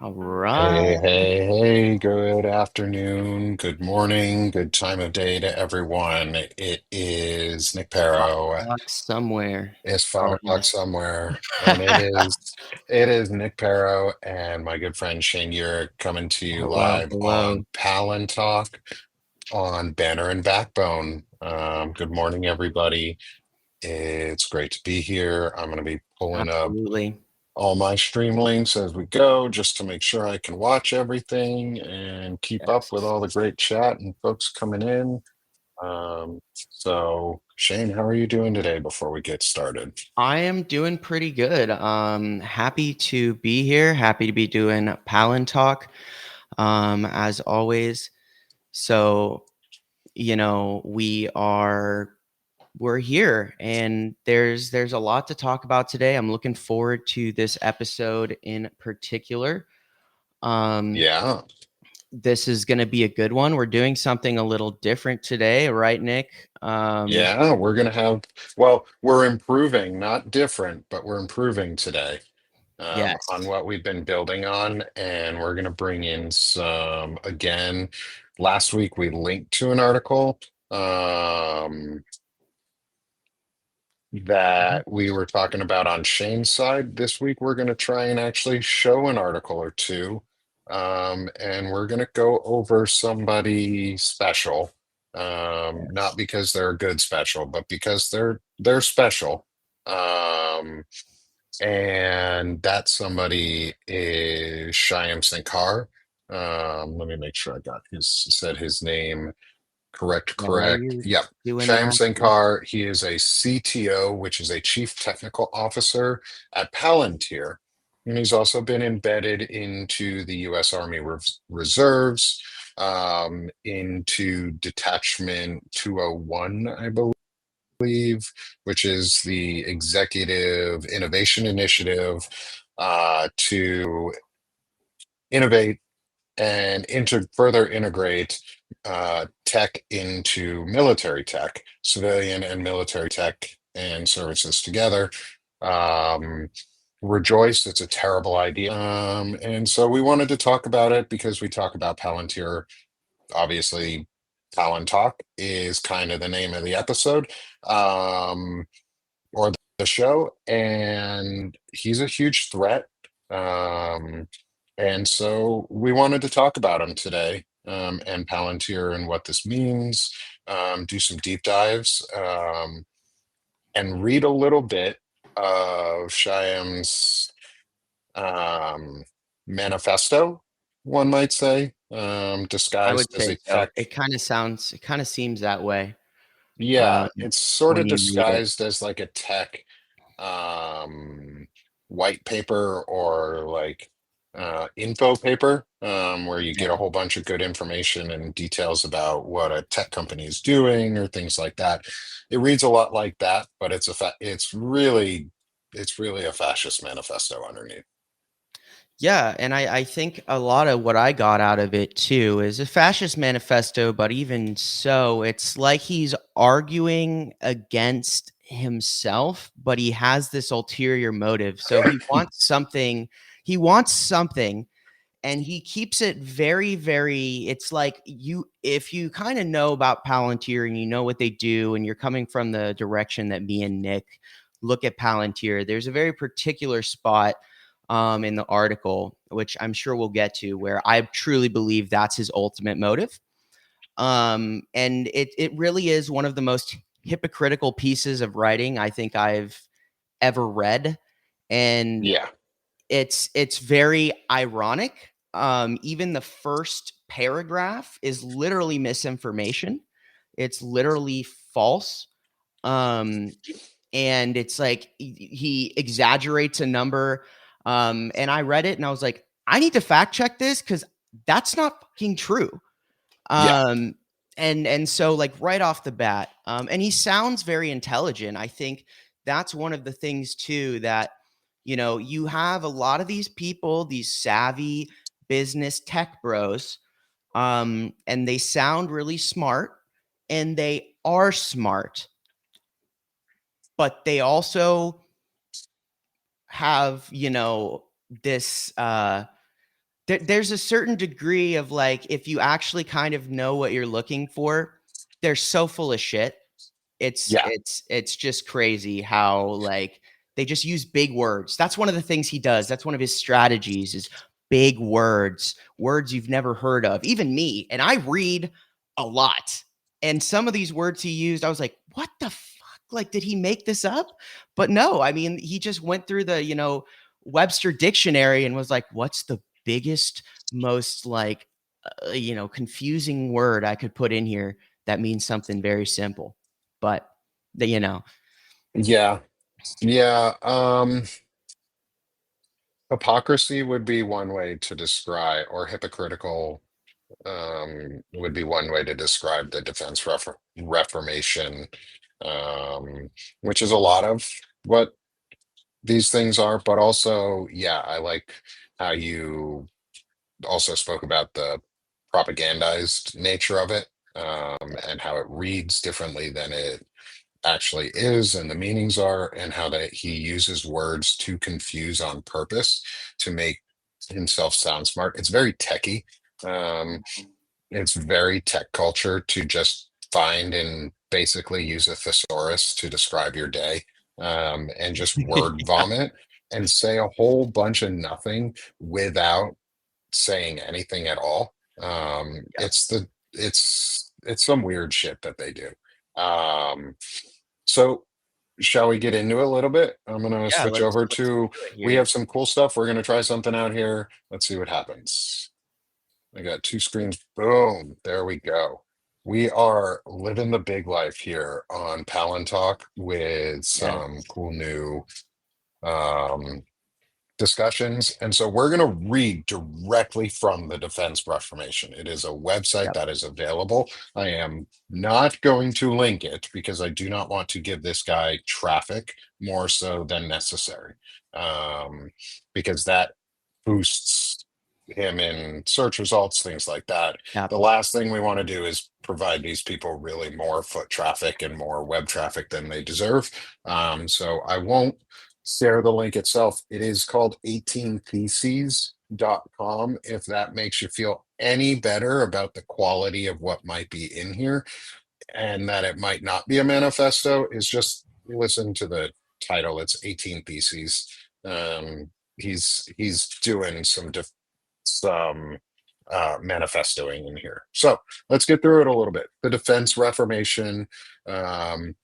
All Hey, right. hey, hey, good afternoon, good morning, good time of day to everyone. It is Nick Five Pero. o'clock somewhere. It's Oh, 5 o'clock somewhere, and it yeah. is Nick Pero and my good friend Shane Urick coming to you Hello, live hello. on Palantalk on Banner and Backbone. Good morning, everybody. It's great to be here. I'm going to be pulling up Absolutely. all my stream links as we go just to make sure I can watch everything and keep up with Yes. all the great chat and folks coming in. So, Shane, how are you doing today before we get started? I am doing pretty good. Happy to be here. Happy to be doing Palantalk, as always. So, we're here and there's a lot to talk about today. I'm looking forward to this episode in particular. Um, Yeah, this is going to be a good one. We're doing something a little different today, right, Nick? yeah, we're gonna have, we're improving, not different, but we're improving today on Yes. what we've been building on, and we're gonna bring in some, again, last week we linked to an article. Mhm. That we were talking about on Shane's side. This week, we're going to try and actually show an article or two. And we're going to go over somebody special. Not Yes. because they're a good special, but because they're special. Um, and that somebody is Shyam Sankar. Let me make sure I got his said his name. Correct, Yeah, while correct. you're Yep. doing Shyam that, yeah. Sankar, he is a CTO, which is a Chief Technical Officer at Palantir. And he's also been embedded into the U.S. Army Reserves, into Detachment 201, I believe, which is the Executive Innovation Initiative to innovate and further integrate tech into military tech, civilian and military tech and services together. Um, Rejoice, it's a terrible idea. And so we wanted to talk about it because we talk about Palantir. Obviously, Talon Talk is kind of the name of the episode, or the show, and he's a huge threat. Um, and so we wanted to talk about him today, and Palantir and what this means, do some deep dives, and read a little bit of Shyam's manifesto, one might say, I would disguised as say a so. tech. It kinda seems that way, Yeah, um, it's sort when of you read it. disguised as like a tech white paper or like info paper, where you get Yeah. a whole bunch of good information and details about what a tech company is doing or things like that. It reads a lot like that, but it's really a fascist manifesto underneath. Yeah, and I think a lot of what I got out of it too is a fascist manifesto, but even so, it's like he's arguing against himself, but he has this ulterior motive. So he wants something, and he keeps it very, very, it's like if you kind of know about Palantir and you know what they do, and you're coming from the direction that me and Nick look at Palantir, there's a very particular spot in the article, which I'm sure we'll get to, where I truly believe that's his ultimate motive. And it really is one of the most hypocritical pieces of writing I think I've ever read. And Yeah, it's very ironic. Even the first paragraph is literally misinformation. It's literally false. Um, and it's like he exaggerates a number. And I read it and I was like, I need to fact check this because that's not fucking true. yeah, Um, and so like right off the bat, and he sounds very intelligent. I think that's one of the things too that you have a lot of these people, these savvy business tech bros, and they sound really smart, and they are smart, but they also have this there's a certain degree of like, if you actually kind of know what you're looking for, they're so full of shit. Yeah. It's just crazy how like they just use big words. That's one of the things he does. That's one of his strategies is big words, words you've never heard of. Even me, and I read a lot. And some of these words he used, I was like, what the fuck? Like, did he make this up? But no, I mean, he just went through the, Webster dictionary and was like, what's the biggest, most like, confusing word I could put in here that means something very simple. But the, Yeah. Yeah. Hypocrisy would be one way to describe, or hypocritical would be one way to describe the Reformation, um, which is a lot of what these things are. But also, yeah, I like how you also spoke about the propagandized nature of it, and how it reads differently than it actually is, and the meanings are, and how that he uses words to confuse on purpose to make himself sound smart. It's very techy. Um, it's very tech culture to just find and basically use a thesaurus to describe your day, and just word vomit and say a whole bunch of nothing without saying anything at all. yeah, It's some weird shit that they do. Um, so shall we get into it a little bit? I'm gonna yeah. switch Let's over let's to, do it we here. have some cool stuff. We're gonna try something out here. Let's see what happens. I got two screens. Boom. There we go. We are living the big life here on Palantalk with Yeah, some cool new um discussions. And so we're going to read directly from the Defense Reformation. It is a website yeah, that is available. I am not going to link it because I do not want to give this guy traffic more so than necessary, um, because that boosts him in search results, things like that. yeah, The last thing we want to do is provide these people really more foot traffic and more web traffic than they deserve. So I won't share the link itself. It is called 18theses.com. If that makes you feel any better about the quality of what might be in here and that it might not be a manifesto, is just listen to the title. It's 18 Theses. He's doing some manifestoing in here. So let's get through it a little bit. The Defense Reformation. Um,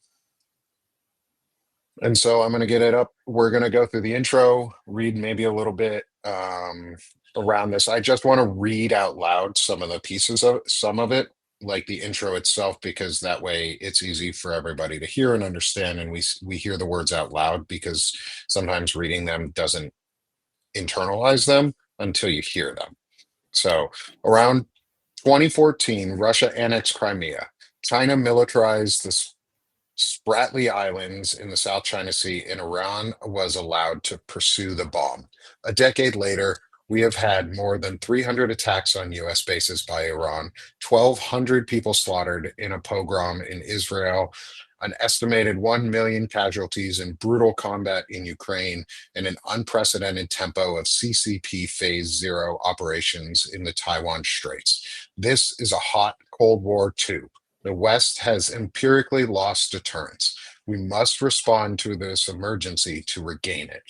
and so I'm going to get it up. We're going to go through the intro, read maybe a little bit around this. I just want to read out loud some of the pieces of some of it, like the intro itself, because that way it's easy for everybody to hear and understand. And we hear the words out loud, because sometimes reading them doesn't internalize them until you hear them. So around 2014, Russia annexed Crimea. China militarized the Spratly Islands in the South China Sea, and Iran was allowed to pursue the bomb. A decade later, we have had more than 300 attacks on US bases by Iran, 1,200 people slaughtered in a pogrom in Israel, an estimated 1 million casualties in brutal combat in Ukraine, and an unprecedented tempo of CCP Phase Zero operations in the Taiwan Straits. This is a hot Cold War too. The West has empirically lost deterrence. We must respond to this emergency to regain it.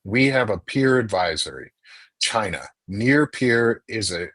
We have a peer advisory. China. Near peer is a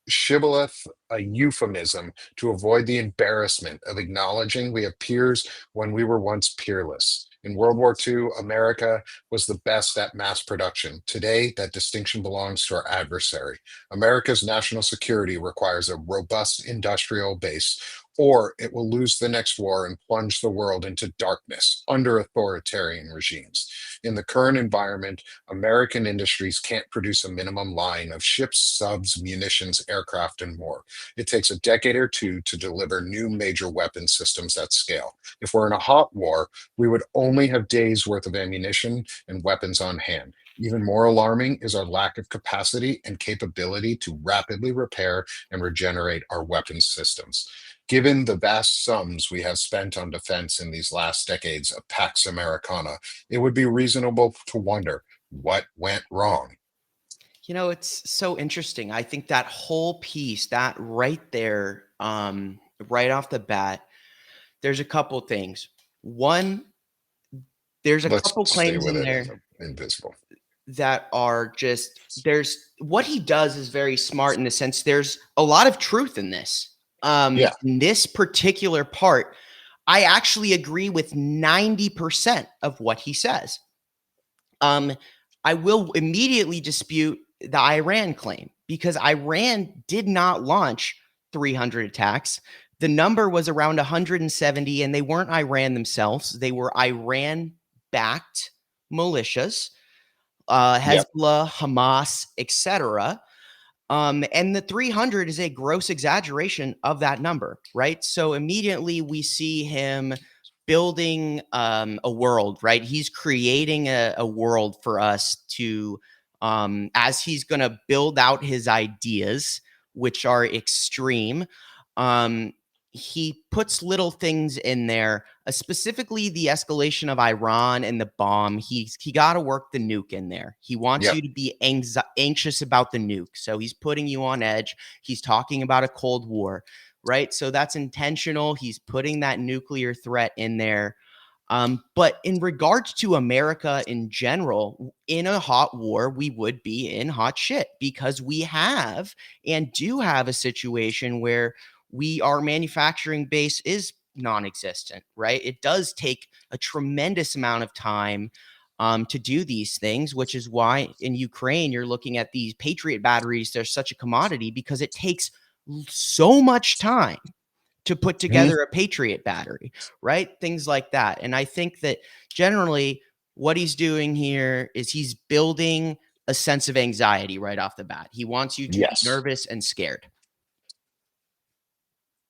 shibboleth, a euphemism to avoid the embarrassment of acknowledging we have peers when we were once peerless. In World War II, America was the best at mass production. Today, that distinction belongs to our adversary. America's national security requires a robust industrial base, or it will lose the next war and plunge the world into darkness under authoritarian regimes. In the current environment, American industries can't produce a minimum line of ships, subs, munitions, aircraft, and more. It takes a decade or two to deliver new major weapon systems at scale. If we're in a hot war, we would only have days worth of ammunition and weapons on hand. Even more alarming is our lack of capacity and capability to rapidly repair and regenerate our weapons systems. Given the vast sums we have spent on defense in these last decades of Pax Americana, it would be reasonable to wonder what went wrong. It's so interesting. I think that whole piece, that right there, right off the bat, there's a couple things. One, there's a Let's couple stay claims with in it in there the invisible. that are just there's what he does is very smart in the sense there's a lot of truth in this. Yeah. In this particular part, I actually agree with 90% of what he says. Um, I will immediately dispute the Iran claim because Iran did not launch 300 attacks. The number was around 170, and they weren't Iran themselves. They were Iran backed militias, Yep. Hezbollah, Hamas, etc. And the 300 is a gross exaggeration of that number, right? So immediately we see him building a world, right? He's creating a world for us to, as he's going to build out his ideas, which are extreme. Um, he puts little things in there, specifically the escalation of Iran and the bomb. He got to work the nuke in there. He wants Yep. you to be anxious about the nuke, so he's putting you on edge. He's talking about a Cold War, right? So that's intentional. He's putting that nuclear threat in there. But in regards to America in general, in a hot war, we would be in hot shit because we have and do have a situation where our manufacturing base is non-existent, right? It does take a tremendous amount of time to do these things, which is why in Ukraine you're looking at these Patriot batteries. They're such a commodity because it takes so much time to put Mhm. together a Patriot battery, right? Things like that. And I think that generally what he's doing here is he's building a sense of anxiety right off the bat. He wants you to be Yes. nervous and scared.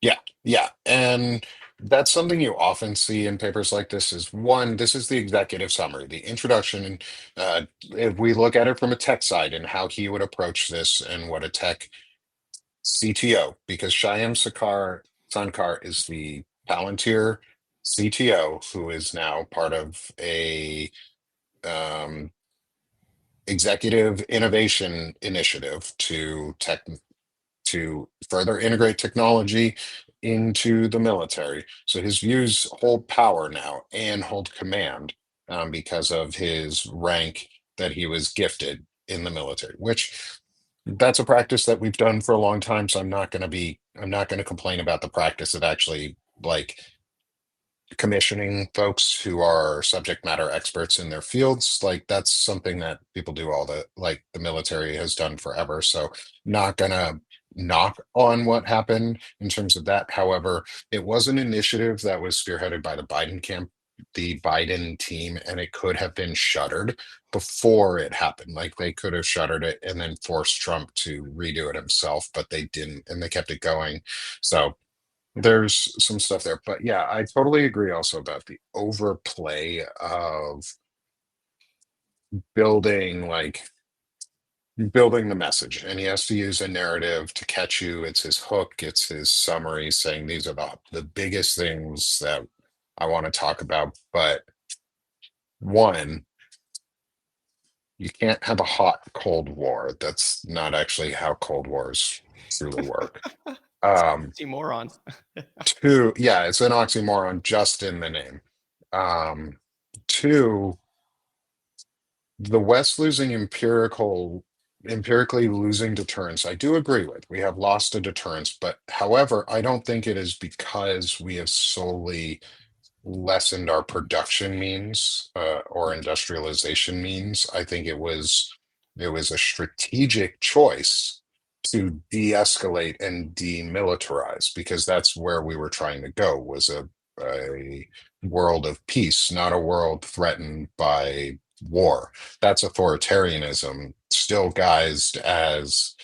Yeah, yeah. And that's something you often see in papers like this is one, this is the executive summary, the introduction. And if we look at it from a tech side and how he would approach this and what a tech CTO, because Shyam Sankar is the Palantir CTO, who is now part of a um, executive innovation initiative to further integrate technology into the military. So his views hold power now and hold command because of his rank that he was gifted in the military, which that's a practice that we've done for a long time. So I'm not going to complain about the practice of actually like commissioning folks who are subject matter experts in their fields. Like that's something that people do all the like the military has done forever. So not gonna knock on what happened in terms of that. However, it was an initiative that was spearheaded by the Biden team, and it could have been shuttered before it happened. Like they could have shuttered it and then forced Trump to redo it himself, but they didn't, and they kept it going. So there's some stuff there, but yeah, I totally agree also about the overplay of building building the message, and he has to use a narrative to catch you. It's his hook, it's his summary saying these are the biggest things that I want to talk about. But one, you can't have a hot cold war. That's not actually how cold wars truly work. Um, Oxymoron. two, yeah, it's an oxymoron just in the name. Two, the West losing empirically losing deterrence, I do agree with. We have lost a deterrence, but however, I don't think it is because we have solely lessened our production means or industrialization means. I think it was a strategic choice to de-escalate and demilitarize because that's where we were trying to go was a world of peace, not a world threatened by war. That's authoritarianism, still guised as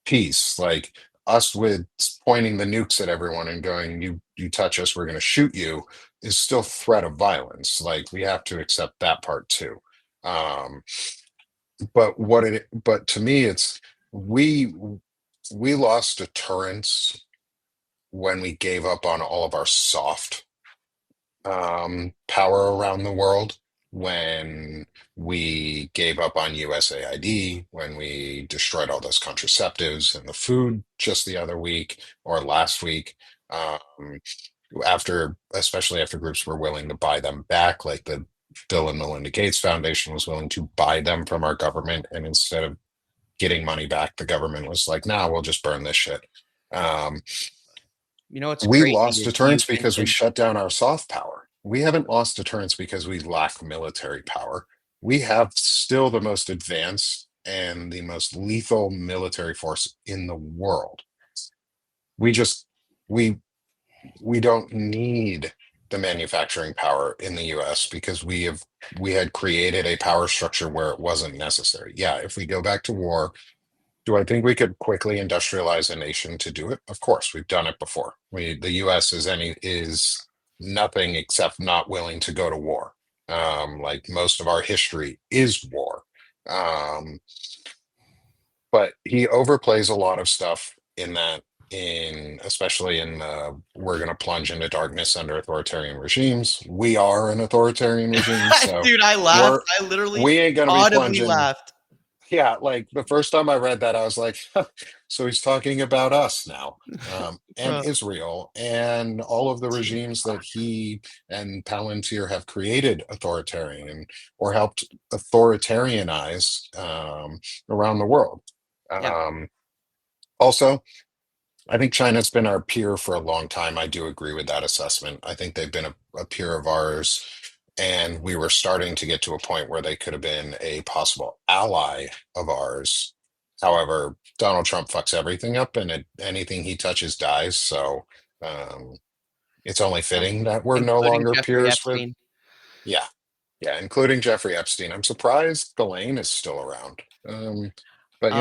peace. Like us with pointing the nukes at everyone and going, you touch us, we're going to shoot you, is still threat of violence. Like we have to accept that part too. Um, but to me, it's we we lost deterrence when we gave up on all of our soft power around the world. when we gave up on USAID, when we destroyed all those contraceptives and the food just the other week or last week. Um, especially after groups were willing to buy them back, like the Bill and Melinda Gates Foundation was willing to buy them from our government, and instead of getting money back, the government was like, "Nah, we'll just burn this shit." Um, You know what's we crazy lost is you deterrence because we mentioned shut down our soft power. We haven't lost deterrence because we lack military power. We have still the most advanced and the most lethal military force in the world. We just we we don't need the manufacturing power in the US because we had created a power structure where it wasn't necessary. Yeah, if we go back to war, do I think we could quickly industrialize a nation to do it? Of course, we've done it before. The US is nothing except not willing to go to war. Like most of our history is war. Um, but he overplays a lot of stuff in that, in especially in we're going to plunge into darkness under authoritarian regimes. We are an authoritarian regime, so dude, I laughed. we're I literally we ain't going to be audibly plunging. laughed. Yeah, like the first time I read that, I was like, so he's talking about us now, and Uh, Israel, and all of the regimes that he and Palantir have created authoritarian or helped authoritarianize around the world. yeah. Um, Also, I think China's been our peer for a long time. I do agree with that assessment. I think they've been a peer of ours, and we were starting to get to a point where they could have been a possible ally of ours. However, Donald Trump fucks everything up, and anything he touches dies. So um, it's only Yeah. fitting that we're no Including longer Jeffrey peers with, Epstein. yeah, yeah, including Jeffrey Epstein. I'm surprised Ghislaine is still around. But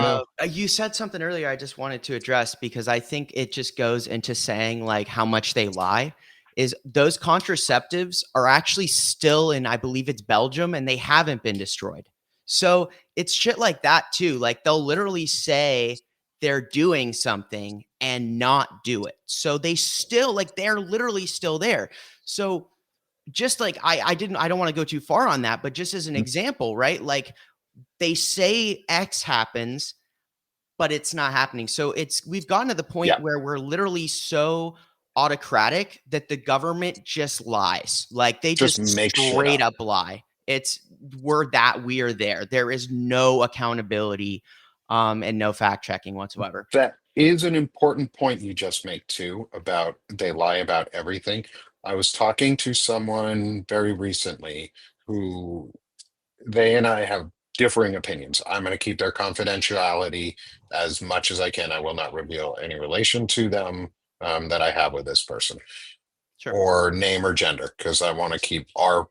You said something earlier I just wanted to address because I think it just goes into saying like how much they lie. Is those contraceptives are actually still in, I believe it's Belgium, and they haven't been destroyed. So it's shit like that too. Like they'll literally say they're doing something and not do it. So they still like they're literally still there. So just like I don't want to go too far on that, but just as an example, right? Like they say X happens, but it's not happening. So we've gotten to the point yeah, where we're literally so autocratic that the government just lies. Like they just just make shit straight up. up lie. It's we're there. There is no accountability and no fact checking whatsoever. That is an important point you just make too, about they lie about everything. I was talking to someone very recently who they and I have differing opinions. I'm going to keep their confidentiality as much as I can. I will not reveal any relation to them that I have with this person, Sure. or name or gender, because I want to keep our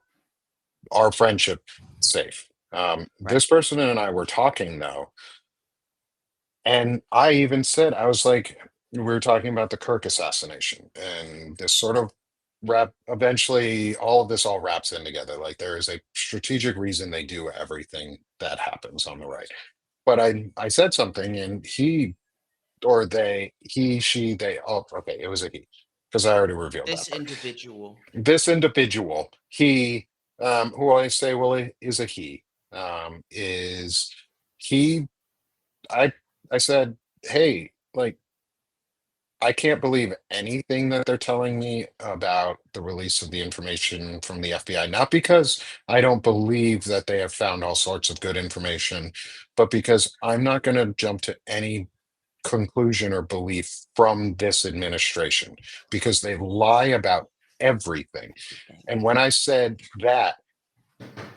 friendship safe. Right. This person and I were talking though, and I even said, I was like, we were talking about the Kirk assassination and this sort of eventually all of this all wraps in together. Like there is a strategic reason they do everything that happens on the right. But I said something, and he or they, he, she, they, oh, okay, it was a he, because I already revealed This that part. individual. This individual, he, who I say, well, it is a he, is he, I, I said, hey, like, I can't believe anything that they're telling me about the release of the information from the FBI. Not because I don't believe that they have found all sorts of good information, but because I'm not going to jump to any conclusion or belief from this administration because they lie about everything. Everything. And when I said that,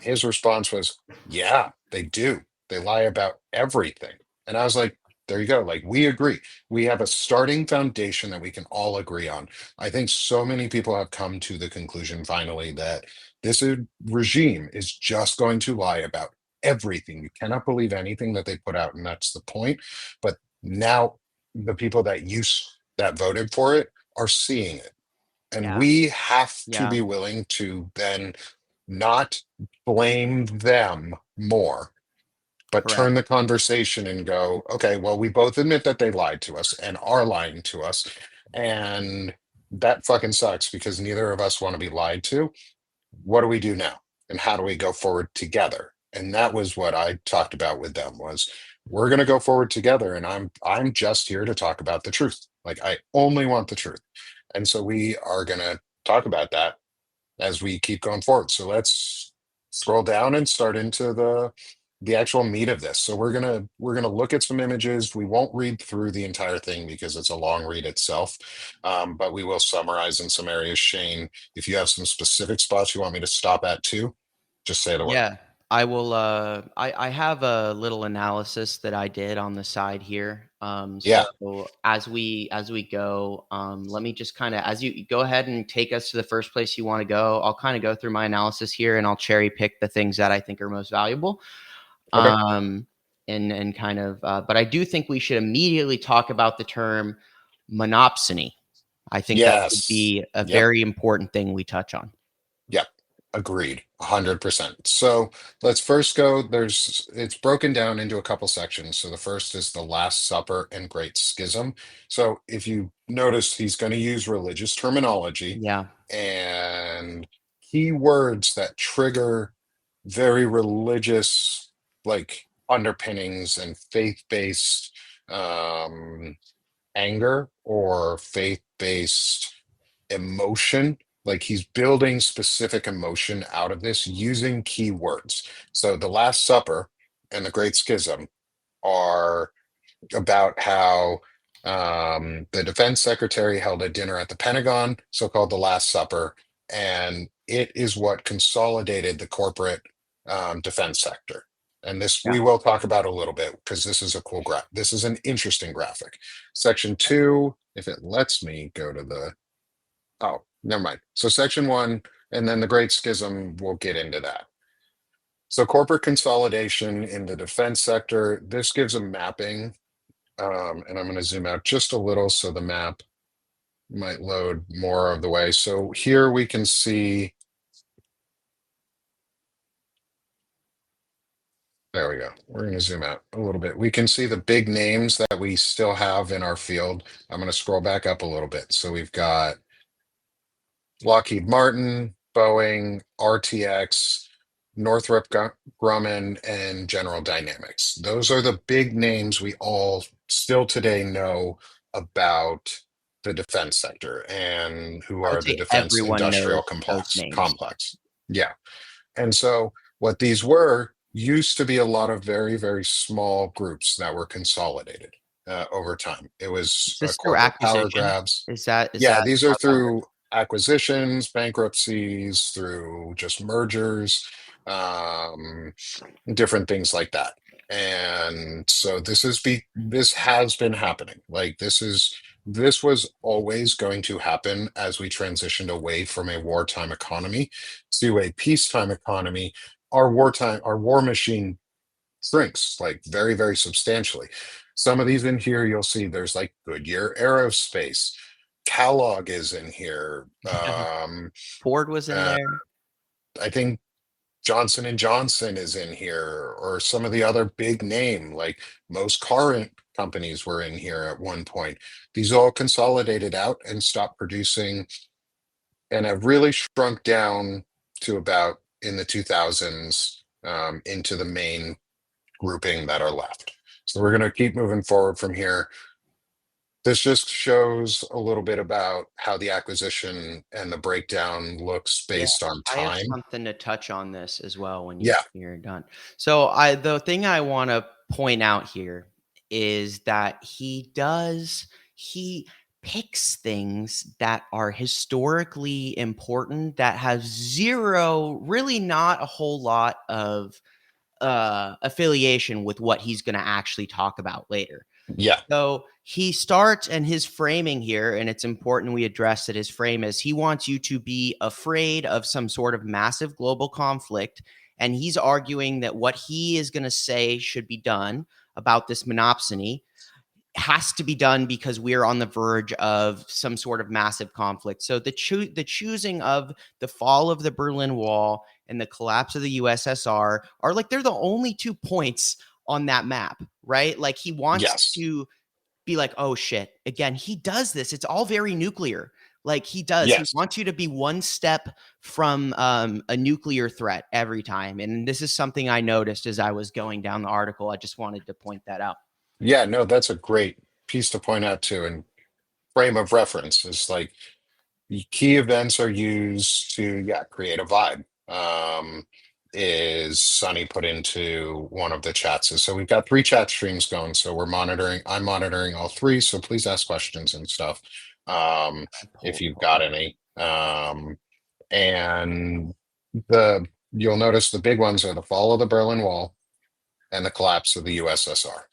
his response was, yeah, they do. They lie about everything. And I was like, there you go. Like, we agree. We have a starting foundation that we can all agree on. I think so many people have come to the conclusion finally that this regime is just going to lie about everything. You cannot believe anything that they put out. And that's the point. But now the people that voted for it are seeing it. And Yeah. we have to Yeah. be willing to then not blame them more, but Correct. turn the conversation and go, okay, well, we both admit that they lied to us and are lying to us. And that fucking sucks because neither of us want to be lied to. What do we do now? and how do we go forward together? And that was what I talked about with them was we're going to go forward together, and I'm just here to talk about the truth. Like I only want the truth. And so we are going to talk about that as we keep going forward. So let's scroll down and start into the actual meat of this. So we're gonna look at some images. We won't read through the entire thing because it's a long read itself, but we will summarize in some areas. Shane, if you have some specific spots you want me to stop at too, just say the word. Yeah, I will. I have a little analysis that I did on the side here. Yeah. So as we go, let me just kind of as you go ahead and take us to the first place you want to go. I'll kind of go through my analysis here, and I'll cherry pick the things that I think are most valuable. Okay. Um, and kind of, but I do think we should immediately talk about the term monopsony. I think that would Yes. be a Yep. very important thing we touch on. Yep, agreed, 100%. So let's first go. It's broken down into a couple sections. So the first is the Last Supper and Great Schism. So if you notice, he's going to use religious terminology Yeah, and key words that trigger very religious, like underpinnings and faith-based um, anger or faith-based emotion. Like he's building specific emotion out of this using keywords. So the Last Supper and the Great Schism are about how the defense secretary held a dinner at the Pentagon, so-called the Last Supper, and it is what consolidated the corporate defense sector. And this yeah. we will talk about a little bit because this is a cool graph. This is an interesting graphic. Section two, if it lets me go to the oh, never mind. So section one, and then the Great Schism, we'll get into that. So corporate consolidation in the defense sector, this gives a mapping, and I'm going to zoom out just a little so the map might load more of the way. So here we can see, there we go. We're going to zoom out a little bit. We can see the big names that we still have in our field. I'm going to scroll back up a little bit. So we've got Lockheed Martin, Boeing, RTX, Grumman, and General Dynamics. Those are the big names we all still today know about the defense sector and who I would are the say defense everyone knows industrial those names. complex. Yeah. And so what these were used to be a lot of very, very small groups that were consolidated over time. It Is was this through corporate power acquisition? grabs. Is Yeah, that these are how that through works? acquisitions, bankruptcies, through just mergers, um, different things like that. And so this has been happening. Like this was always going to happen as we transitioned away from a wartime economy to a peacetime economy. Our war machine shrinks like very, very substantially. Some of these in here, you'll see there's like Goodyear Aerospace, Kellogg is in here. Ford was in Uh, there. I think Johnson and Johnson is in here, or some of the other big name, like most car companies were in here at one point. These all consolidated out and stopped producing and have really shrunk down to about in the 2000s into the main grouping that are left. So we're going to keep moving forward from here. This just shows a little bit about how the acquisition and the breakdown looks Yeah, based on I have time. something to touch on this as well when Yeah, you're done. So the thing I wanna point out here is that he picks things that are historically important that have 0 really not a whole lot of, affiliation with what he's gonna actually talk about later. yeah, So he starts and his framing here, and it's important we address that his frame is he wants you to be afraid of some sort of massive global conflict. And he's arguing that what he is going to say should be done about this monopsony has to be done because we're on the verge of some sort of massive conflict. So the choosing of the fall of the Berlin Wall and the collapse of the USSR are like they're the only 2 points on that map, right? Like he wants yes, to be like, oh shit, again, he does this. It's all very nuclear. Like he does. He Yes. wants you to be one step from a nuclear threat every time. And this is something I noticed as I was going down the article. I just wanted to point that out. Yeah, no, that's a great piece to point out too. And frame of reference is like key events are used to, yeah, create a vibe. Is Sunny put into one of the chats. So we've got three chat streams going. So I'm monitoring all three. So please ask questions and stuff. Um, if you've Pull got up. any. And the you'll notice the big ones are the fall of the Berlin Wall and the collapse of the USSR.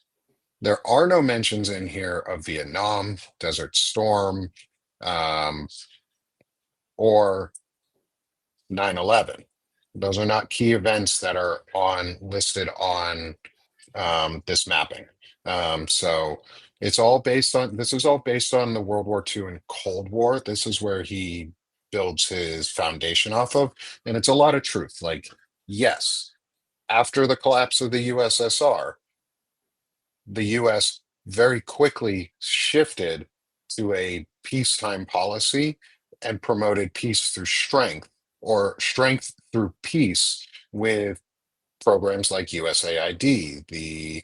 There are no mentions in here of Vietnam, Desert Storm, um, or 9/11. Those are not key events that are on listed on this mapping. So this is all based on the World War II and Cold War. This is where he builds his foundation off of. And it's a lot of truth. Like, yes, after the collapse of the USSR, the US very quickly shifted to a peacetime policy and promoted peace through strength or strength through peace with programs like USAID, the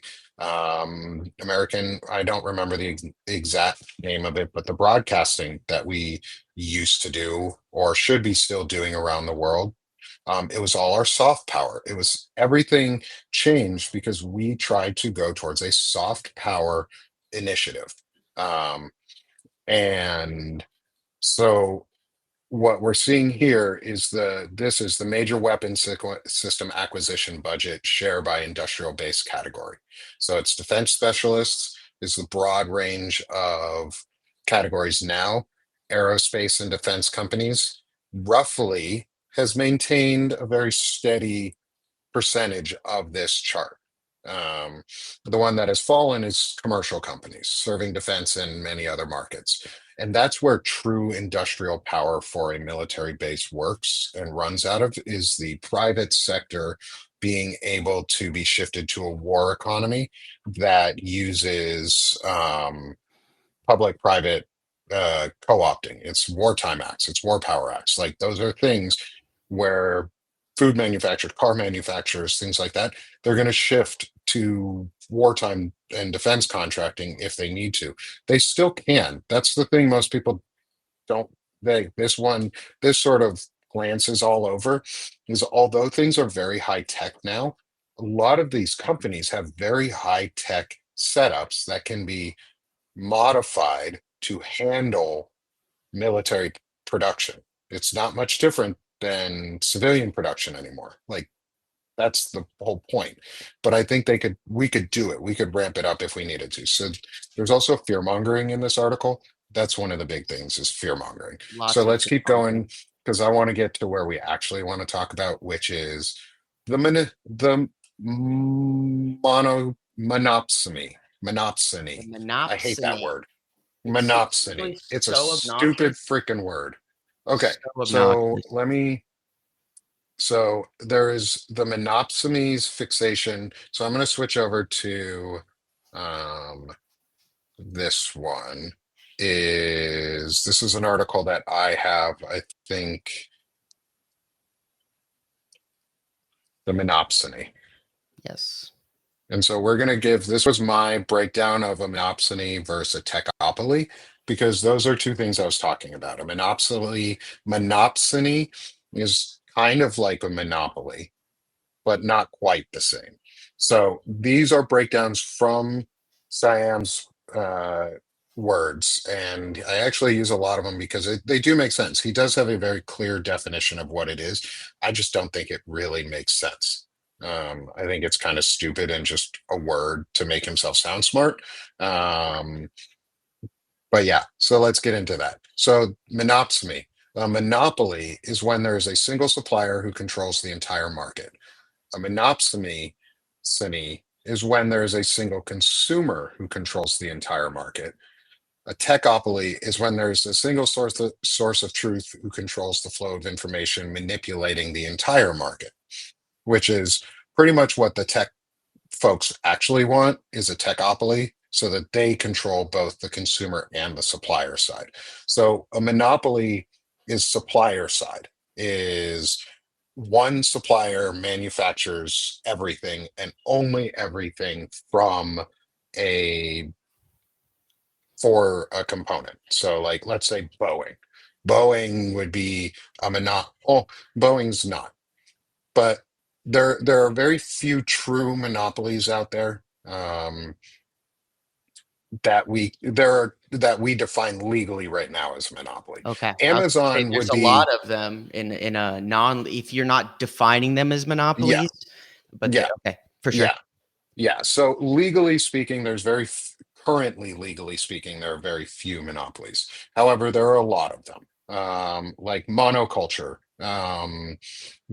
I don't remember the exact name of it, but the broadcasting that we used to do or should be still doing around the world. It was all our soft power. It was everything changed because we tried to go towards a soft power initiative. Um, and so what we're seeing here is this is the major system acquisition budget share by industrial base category. So it's defense specialists is the broad range of categories now. Aerospace and defense companies roughly has maintained a very steady percentage of this chart. Um, the one that has fallen is commercial companies serving defense and many other markets. And that's where true industrial power for a military base works and runs out of is the private sector being able to be shifted to a war economy that uses public-private co-opting. It's wartime acts, it's war power acts. Like those are things where food manufacturers, car manufacturers, things like that, they're going to shift to wartime and defense contracting if they need to. They still can. That's the thing most people don't this sort of glances all over is although things are very high tech now, a lot of these companies have very high tech setups that can be modified to handle military production. It's not much different than civilian production anymore. Like that's the whole point. But I think we could do it. We could ramp it up if we needed to. So there's also fear mongering in this article. That's one of the big things is fear mongering. So Lots of let's fear keep mongering. going because I want to get to where we actually want to talk about, which is the monopsony. The Monopsony. I hate that monopsony. word. It's literally Monopsony. It's a so stupid obnoxious. freaking word. Okay, So so obnoxious. so there is the monopsony's fixation. So I'm going to switch over to um, this one. This is an article that I have, I think, the monopsony. Yes. And so we're going to this was my breakdown of a monopsony versus a techopoly, because those are two things I was talking about. Monopsony is kind of like a monopoly, but not quite the same. So these are breakdowns from Siam's words, and I actually use a lot of them because they do make sense. He does have a very clear definition of what it is. I just don't think it really makes sense. I think it's kind of stupid and just a word to make himself sound smart. Um, but yeah, so let's get into that. So monopsony. A monopoly is when there is a single supplier who controls the entire market. A monopsony is when there is a single consumer who controls the entire market. A techopoly is when there's a single source of truth who controls the flow of information, manipulating the entire market, which is pretty much what the tech folks actually want is a techopoly. so that they control both the consumer and the supplier side. So a monopoly is supplier side, is one supplier manufactures everything and only everything from a for a component. So like let's say Boeing. Boeing would be a monop oh, Boeing's not, but there are very few true monopolies out there. That we define legally right now as a monopoly. Okay, I was gonna say Amazon there's would a lot be, of them in a non if you're not defining them as yeah, monopolies, but yeah, okay, for sure. yeah, yeah. So legally speaking, currently legally speaking, there are very few monopolies. However, there are a lot of them. Like monoculture,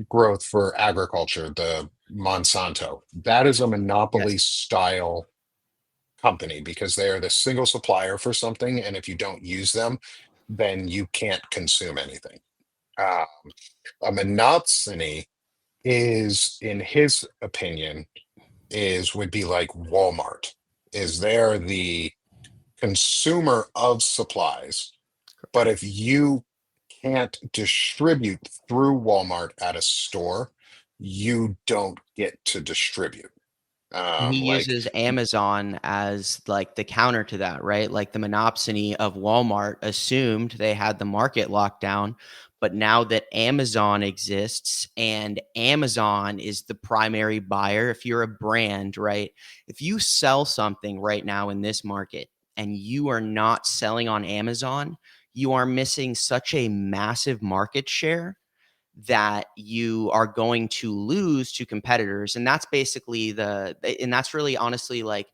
growth for agriculture, the Monsanto. That is a monopoly Yes. style company because they are the single supplier for something, and if you don't use them, then you can't consume anything. Uh, a monopsony is, in his opinion, is would be like Walmart. Is they're the consumer of supplies, but if you can't distribute through Walmart at a store, you don't get to distribute. And he Like, uses Amazon as, like, the counter to that, right? Like, the monopsony of Walmart assumed they had the market locked down, but now that Amazon exists and Amazon is the primary buyer, if you're a brand, right? If you sell something right now in this market and you are not selling on Amazon, you are missing such a massive market share that you are going to lose to competitors. And that's basically and that's really honestly like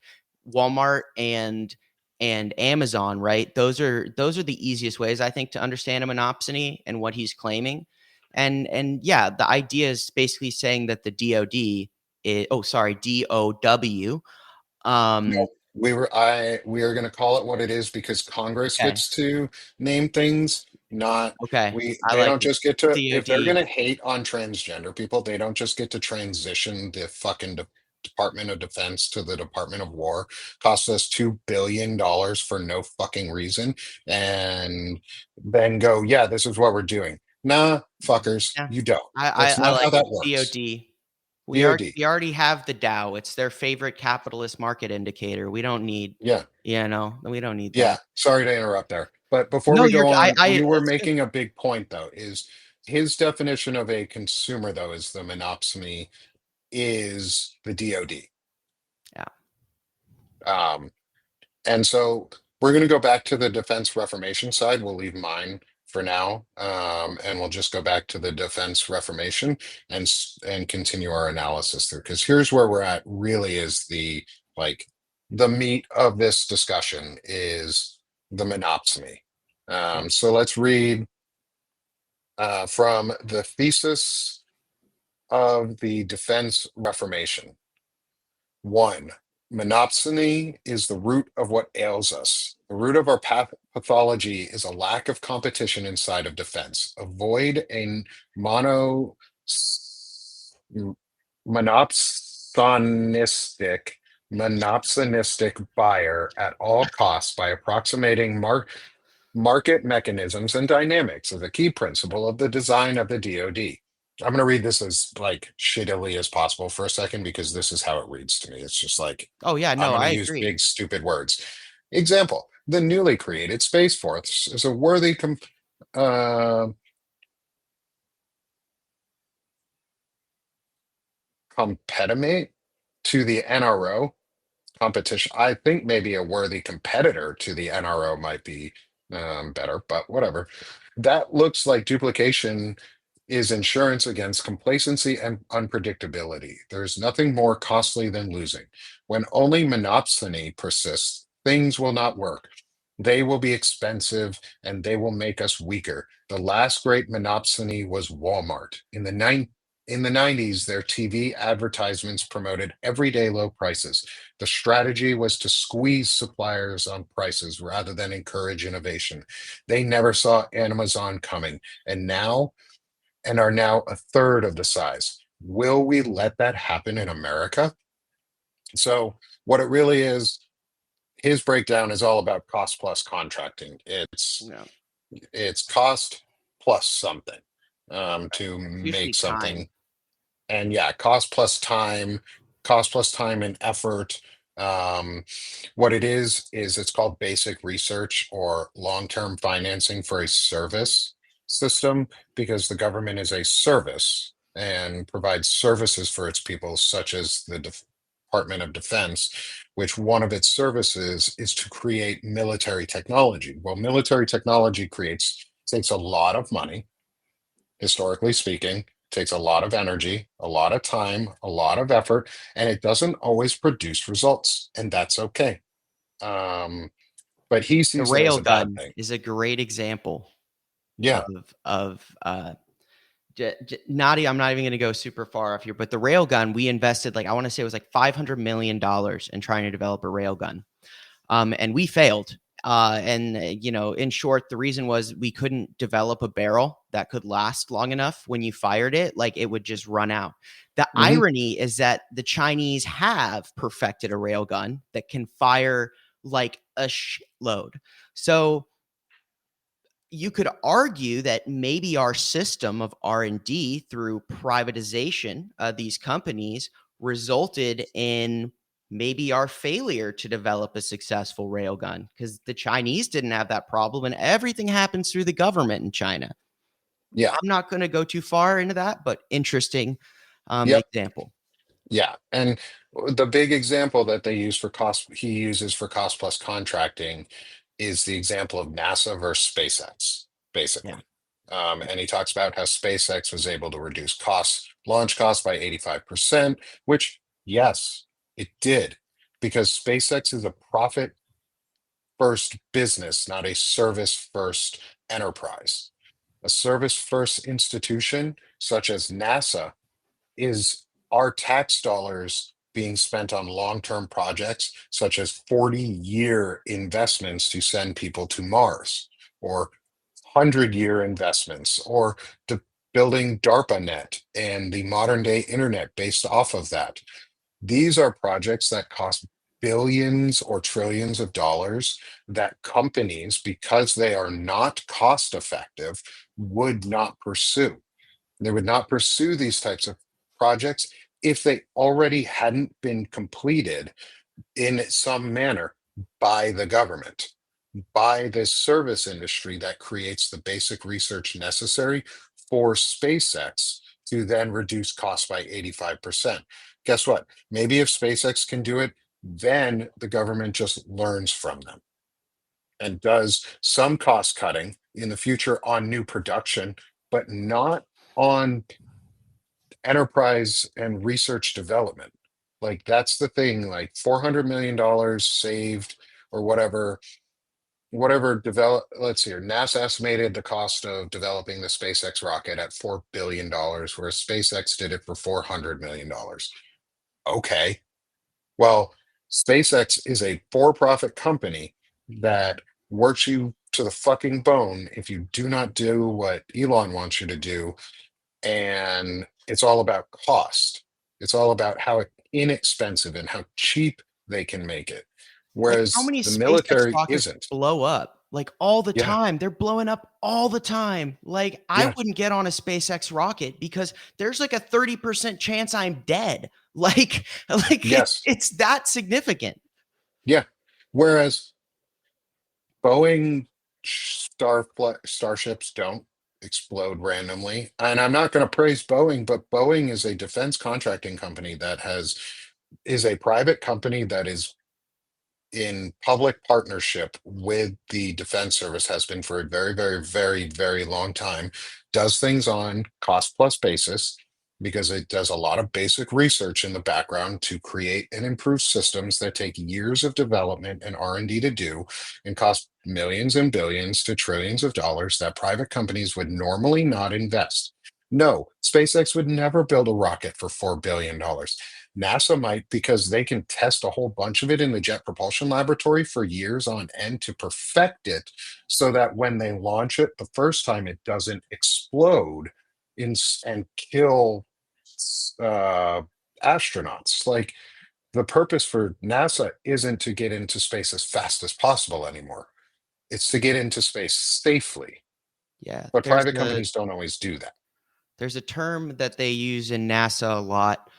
Walmart and Amazon, right? Those are the easiest ways I think to understand a monopsony and what he's claiming. And yeah, the idea is basically saying that the DOD is, oh sorry, DOW. no, um we are going to call it what it is because Congress okay, gets to name things, not okay, we. I They like don't it. just get to, if they're DOD. going to hate on transgender people, they don't just get to transition the fucking Department of Defense to the Department of War. Cost us $2 billion for no fucking reason, and then go, yeah, this is what we're doing. Nah, fuckers, Yeah, you don't. I That's I not how like it. that works. DOD. DoD. We already have the Dow. It's their favorite capitalist market indicator. We don't need, Yeah. we don't need Yeah, that. sorry to interrupt there. But before No, we you're go on, I you were it's good. making a big point though, is his definition of a consumer though is the monopsony is the DoD. Yeah. Um, and so we're going to go back to the Defense Reformation side. We'll leave mine for now, and we'll just go back to the Defense Reformation and continue our analysis there. Because here's where we're at. Really, is like the meat of this discussion is the monopsony. Okay. So let's read from the thesis of the Defense Reformation. One, monopsony is the root of what ails us. The root of our pathology is a lack of competition inside of defense. Avoid a mono monopsonistic monopsonistic buyer at all costs by approximating market mechanisms and dynamics as a key principle of the design of the DoD. I'm going to read this as like shittily as possible for a second because this is how it reads to me. It's just like, Oh, yeah, I'm no, going to I use agree. big, stupid words. Example, the newly created Space Force is a worthy uh, competitor to the NRO competition. I think maybe a worthy competitor to the NRO might be better, but whatever. That looks like duplication is insurance against complacency and unpredictability. There's nothing more costly than losing. When only monopsony persists, things will not work. They will be expensive and they will make us weaker. The last great monopsony was Walmart. In the 90s, their TV advertisements promoted everyday low prices. The strategy was to squeeze suppliers on prices rather than encourage innovation. They never saw Amazon coming, and are now a third of the size. Will we let that happen in America? So, what it really is, his breakdown is all about cost plus contracting. Yeah, It's cost plus something right. to It's usually make time. something. And yeah, cost plus time and effort. Um, what it is it's called basic research or long-term financing for a service system, because the government is a service and provides services for its people, such as the Department of Defense, which one of its services is to create military technology. Well, military technology creates takes a lot of money, historically speaking, takes a lot of energy, a lot of time, a lot of effort, and it doesn't always produce results, and that's okay. Um, but he The sees it as a bad railgun thing. is a great example Yeah. of not. I'm not even going to go super far off here, but the railgun we invested like I want to say it was like $500 million in trying to develop a railgun, and we failed. And in short, the reason was we couldn't develop a barrel that could last long enough. When you fired it, like it would just run out. The Hmm. irony is that the Chinese have perfected a railgun that can fire like a shitload. So you could argue that maybe our system of R&D through privatization of these companies resulted in maybe our failure to develop a successful railgun, because the Chinese didn't have that problem and everything happens through the government in China. Yeah. I'm not going to go too far into that, but interesting Yep. example. Yeah. And the big example that he uses for cost plus contracting is the example of NASA versus SpaceX, Yeah. basically. And he talks about how SpaceX was able to reduce launch costs by 85%, which, yes, it did, because SpaceX is a profit first business, not a service first enterprise. A service first institution, such as NASA, is our tax dollars being spent on long-term projects such as 40-year investments to send people to Mars, or 100-year investments, or the building DARPANet and the modern day internet based off of that. These are projects that cost billions or trillions of dollars that companies, because they are not cost effective, would not pursue. They would not pursue these types of projects if they already hadn't been completed in some manner by the government, by this service industry that creates the basic research necessary for SpaceX to then reduce costs by 85%. Guess what? Maybe if SpaceX can do it, then the government just learns from them and does some cost cutting in the future on new production, but not on enterprise and research development. Like that's the thing, like $400 million saved or whatever develop let's see here. NASA estimated the cost of developing the SpaceX rocket at $4 billion, whereas SpaceX did it for $400 million. Okay. Well, SpaceX is a for-profit company that works you to the fucking bone if you do not do what Elon wants you to do, and it's all about cost. It's all about how inexpensive and how cheap they can make it. Like, how Whereas many the SpaceX military rockets isn't. blow up? Like, all the Yeah, time. They're blowing up all the time. Like, I yeah, wouldn't get on a SpaceX rocket because there's like a 30% chance I'm dead. Like yes, it's that significant. yeah. Whereas Boeing starships don't explode randomly. And I'm not going to praise Boeing, but Boeing is a defense contracting company that is a private company that is in public partnership with the Defense Service, has been for a very, very, very, very long time, does things on cost plus basis because it does a lot of basic research in the background to create and improve systems that take years of development and R&D to do and cost millions and billions to trillions of dollars that private companies would normally not invest. No, SpaceX would never build a rocket for $4 billion. NASA might, because they can test a whole bunch of it in the Jet Propulsion Laboratory for years on end to perfect it so that when they launch it the first time, it doesn't explode and kill uh, astronauts. Like, the purpose for NASA isn't to get into space as fast as possible anymore. It's to get into space safely. Yeah, But private companies don't always do that. there's a term that they use in NASA a lot.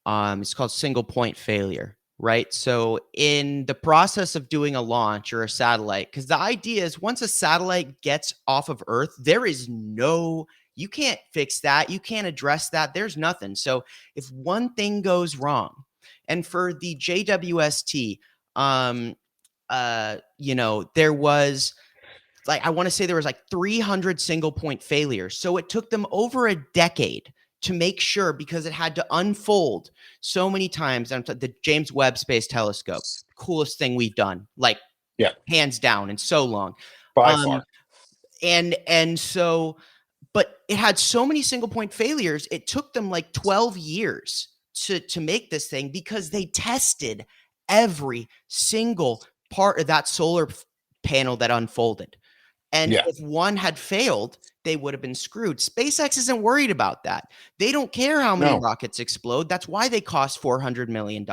It's called single point failure, right? So, in the process of doing a launch or a satellite, because the idea is once a satellite gets off of Earth, there is no, you can't fix that. You can't address that. There's nothing. So, if one thing goes wrong, and for the JWST, there was I want to say there was like 300 single point failures. So it took them over a decade to make sure because it had to unfold so many times. And the James Webb Space Telescope, coolest thing we've done, like Yeah, hands down in so long. by Um, far. and so, but it had so many single point failures. It took them like 12 years to make this thing because they tested every single part of that solar panel that unfolded. And Yeah, if one had failed, they would have been screwed. SpaceX isn't worried about that. They don't care how many no, rockets explode. That's why they cost $400 million,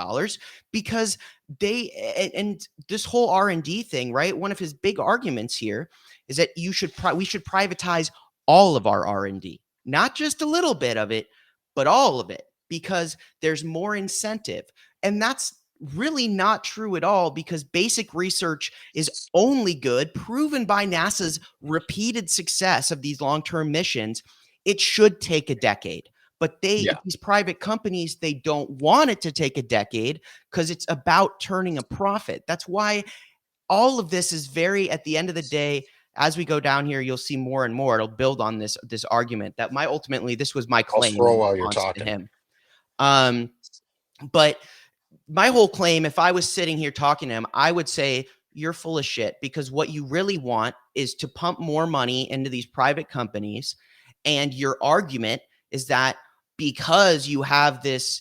because and this whole R&D thing, right? One of his big arguments here is that we should privatize all of our R&D, not just a little bit of it, but all of it, because there's more incentive. And that's really not true at all, because basic research is only good, proven by NASA's repeated success of these long-term missions. It should take a decade. But yeah, these private companies, they don't want it to take a decade because it's about turning a profit. That's why all of this is very, at the end of the day, as we go down here, you'll see more and more. It'll build on this argument that this was my I'll claim scroll in while you're response to talking. him. Um, but my whole claim, if I was sitting here talking to him, I would say you're full of shit, because what you really want is to pump more money into these private companies. And your argument is that because you have this,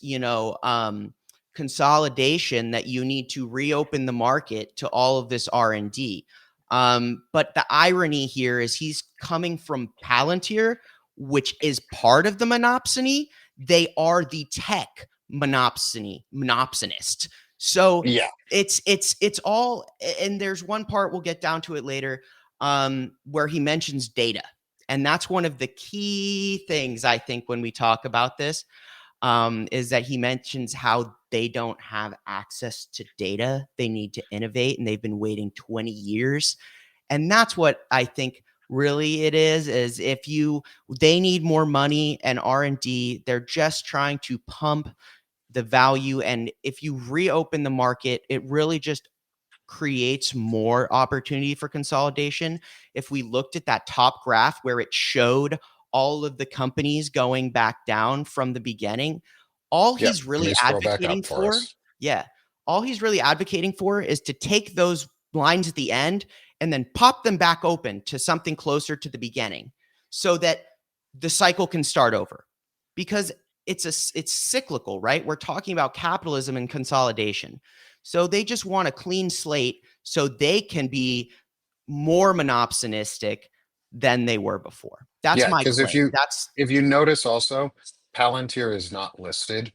consolidation, that you need to reopen the market to all of this R&D. But the irony here is he's coming from Palantir, which is part of the monopsony. They are the tech monopsonist. So Yeah, it's all, and there's one part, we'll get down to it later, where he mentions data. And that's one of the key things, I think, when we talk about this, is that he mentions how they don't have access to data. They need to innovate, and they've been waiting 20 years. And that's what I think really it is if they need more money and R&D. They're just trying to pump the value. And if you reopen the market, it really just creates more opportunity for consolidation. If we looked at that top graph where it showed all of the companies going back down from the beginning, all yeah. he's Let really me scroll back advocating up for for, us. yeah, all he's really advocating for is to take those lines at the end and then pop them back open to something closer to the beginning so that the cycle can start over. Because it's cyclical, right? We're talking about capitalism and consolidation. So they just want a clean slate so they can be more monopsonistic than they were before. That's Yeah, my because claim. That's if you notice also, Palantir is not listed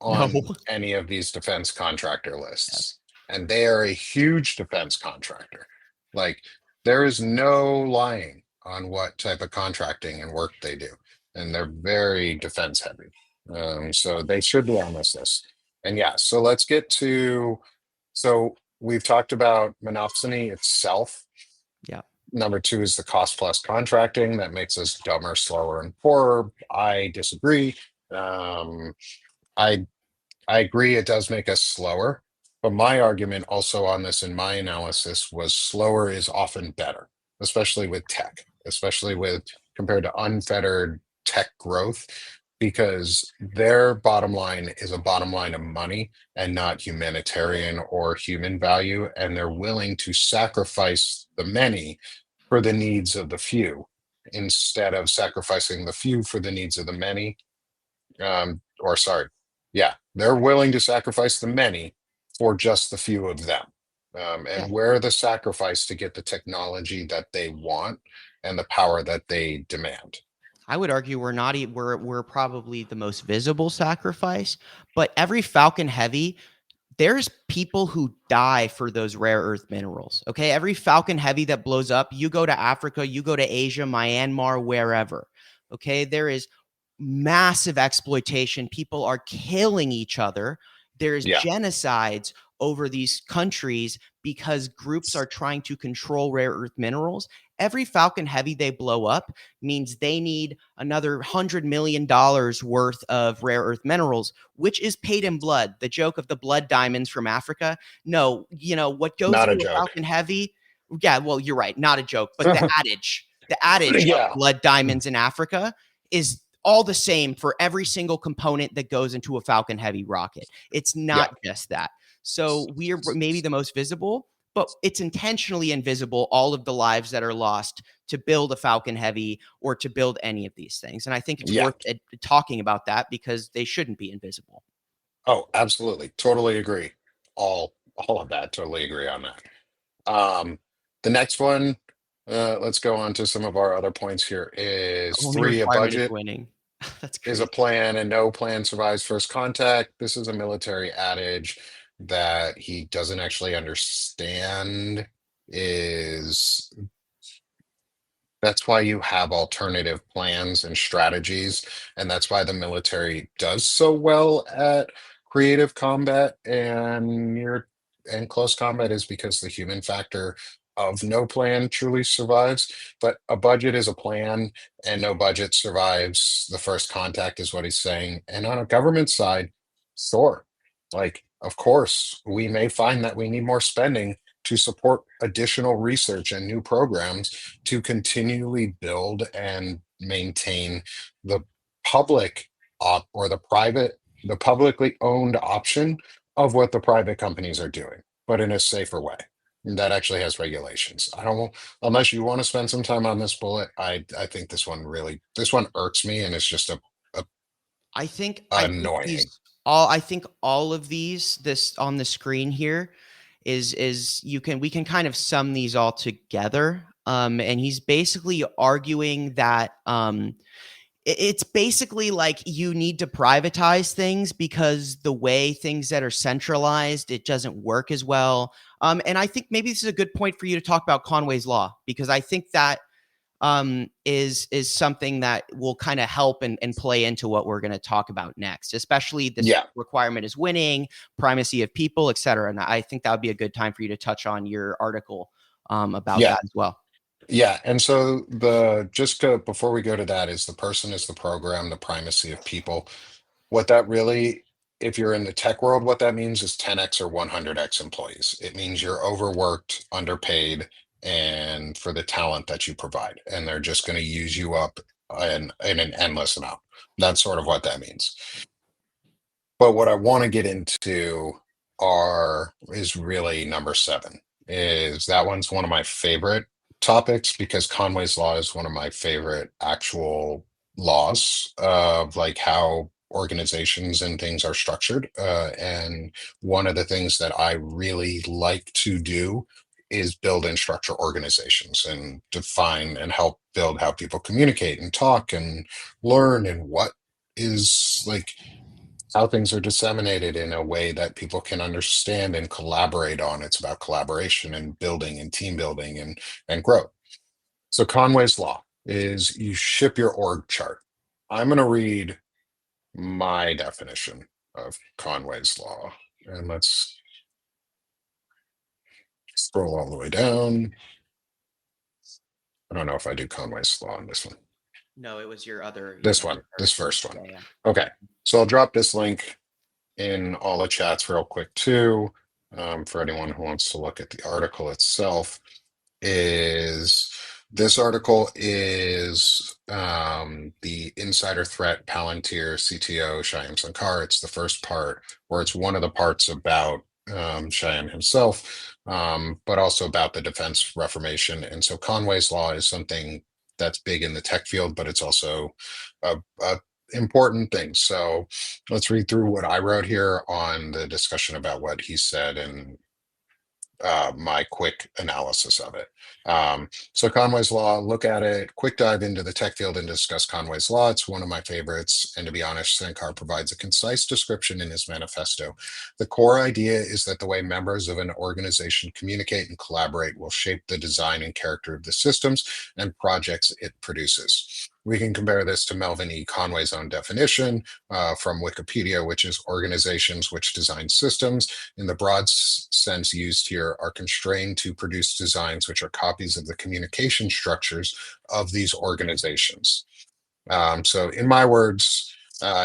no. on any of these defense contractor lists. And they are a huge defense contractor. Like, there is no lying on what type of contracting and work they do. And they're very defense heavy. So they should be on this list. And yeah, so let's get to, so we've talked about monopsony itself. Yeah. Number two is the cost plus contracting that makes us dumber, slower, and poorer. I disagree. Um, I I agree it does make us slower, but my argument also on this in my analysis was slower is often better, especially with tech, especially with compared to unfettered tech growth, because their bottom line is a bottom line of money and not humanitarian or human value. And they're willing to sacrifice the many for the needs of the few instead of sacrificing the few for the needs of the many. Or sorry, yeah, they're willing to sacrifice the many for just the few of them. Yeah. And we're the sacrifice to get the technology that they want and the power that they demand. I would argue we're not we're probably the most visible sacrifice, but every Falcon Heavy there's people who die for those rare earth minerals. Okay. Every Falcon Heavy that blows up, you go to Africa, you go to Asia, Myanmar, wherever. Okay. There is massive exploitation. People are killing each other. There's Yeah, genocides over these countries because groups are trying to control rare earth minerals. Every Falcon Heavy they blow up means they need another $100 million worth of rare earth minerals, which is paid in blood. The joke of the blood diamonds from Africa. No, what goes not a into a joke. Falcon Heavy? Yeah, well, you're right, not a joke, but the adage of Yeah, blood diamonds in Africa is all the same for every single component that goes into a Falcon Heavy rocket. It's yeah, not just that. So we are maybe the most visible, but it's intentionally invisible, all of the lives that are lost to build a Falcon Heavy or to build any of these things. And I think it's yeah. worth talking about that because they shouldn't be invisible. Oh, absolutely. Totally agree. All of that. Totally agree on that. Um, the next one, let's go on to some of our other points here. Is Only three, a requirement is budget winning. That's is a crazy. plan, and no plan survives first contact. This is a military adage that he doesn't actually understand. Is That's why you have alternative plans and strategies, and that's why the military does so well at creative combat and close combat, is because the human factor of no plan truly survives. But a budget is a plan, and no budget survives the first contact, is what he's saying. And on a government side, sure, like of course, we may find that we need more spending to support additional research and new programs to continually build and maintain the public or the publicly owned option of what the private companies are doing, but in a safer way. That actually has regulations. I don't, unless you want to spend some time on this bullet. I think this one irks me, and it's just a I think annoying. all of these this on the screen here is we can kind of sum these all together. And he's basically arguing that it's basically like you need to privatize things because the way things that are centralized, it doesn't work as well. And I think maybe this is a good point for you to talk about Conway's Law, because I think that is something that will kind of help and play into what we're going to talk about next, especially this Yeah, requirement is winning, primacy of people, et cetera. And I think that would be a good time for you to touch on your article about yeah. that as well. Yeah, and so before we go to that, is the person is the program, the primacy of people. What that really, if you're in the tech world, what that means is 10x or 100x employees. It means you're overworked, underpaid, and for the talent that you provide, and they're just going to use you up in an endless amount. That's sort of what that means. But what I want to get into is really number seven. Is that one's one of my favorite topics, because Conway's Law is one of my favorite actual laws of like how organizations and things are structured. And one of the things that I really like to do is build and structure organizations and define and help build how people communicate and talk and learn, and what is like how things are disseminated in a way that people can understand and collaborate on. It's about collaboration and building and team building and growth. So Conway's Law is you ship your org chart. I'm going to read my definition of Conway's Law, and let's scroll all the way down. I don't know if I do Conway's Law on this one. No, it was your This other one, this article. first one. Yeah, yeah. Okay, so I'll drop this link in all the chats real quick too, for anyone who wants to look at the article itself. Is This article is the insider threat Palantir CTO Shyam Sankar. It's the first part, or it's one of the parts about Shyam himself, but also about the defense reformation. And so Conway's Law is something that's big in the tech field, but it's also a important thing. So let's read through what I wrote here on the discussion about what he said, and my quick analysis of it. So Conway's Law, look at it, quick dive into the tech field and discuss Conway's Law. It's one of my favorites. And to be honest, Sankar provides a concise description in his manifesto. The core idea is that the way members of an organization communicate and collaborate will shape the design and character of the systems and projects it produces. We can compare this to Melvin E. Conway's own definition from Wikipedia, which is organizations which design systems in the broad sense used here are constrained to produce designs which are copies of the communication structures of these organizations. So in my words,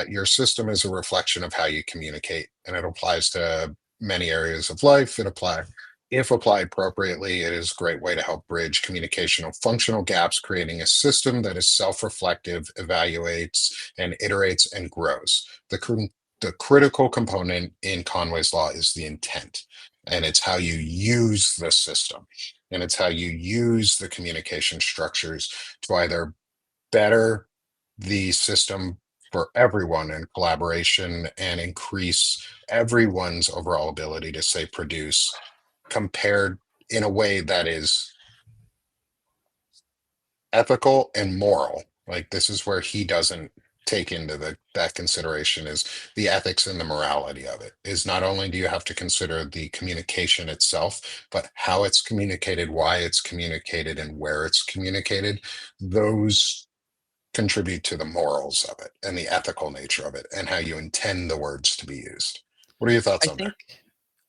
your system is a reflection of how you communicate, and it applies to many areas of life. If applied appropriately, it is a great way to help bridge communicational functional gaps, creating a system that is self-reflective, evaluates, and iterates and grows. The critical component in Conway's Law is the intent, and it's how you use the system, and it's how you use the communication structures to either better the system for everyone in collaboration and increase everyone's overall ability to say produce compared in a way that is ethical and moral. Like this is where he doesn't take into that consideration is the ethics and the morality of it. Is not only do you have to consider the communication itself, but how it's communicated, why it's communicated, and where it's communicated. Those contribute to the morals of it and the ethical nature of it and how you intend the words to be used. What are your thoughts I on think there?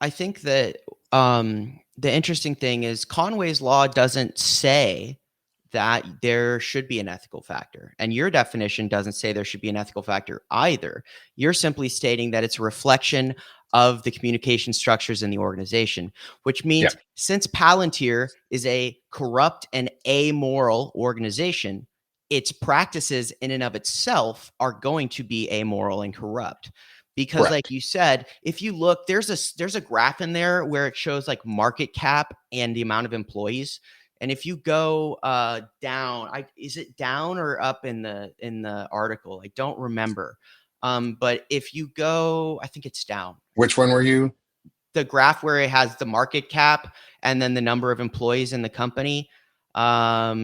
I think that the interesting thing is Conway's Law doesn't say that there should be an ethical factor, and your definition doesn't say there should be an ethical factor either. You're simply stating that it's a reflection of the communication structures in the organization, which Yeah, means since Palantir is a corrupt and amoral organization, its practices in and of itself are going to be amoral and corrupt. Because like correct. you said, if you look, there's a graph in there where it shows like market cap and the amount of employees. And if you go down, is it down or up in the article? I don't remember. But if you go, I think it's down. Which one were you? The graph where it has the market cap and then the number of employees in the company. No,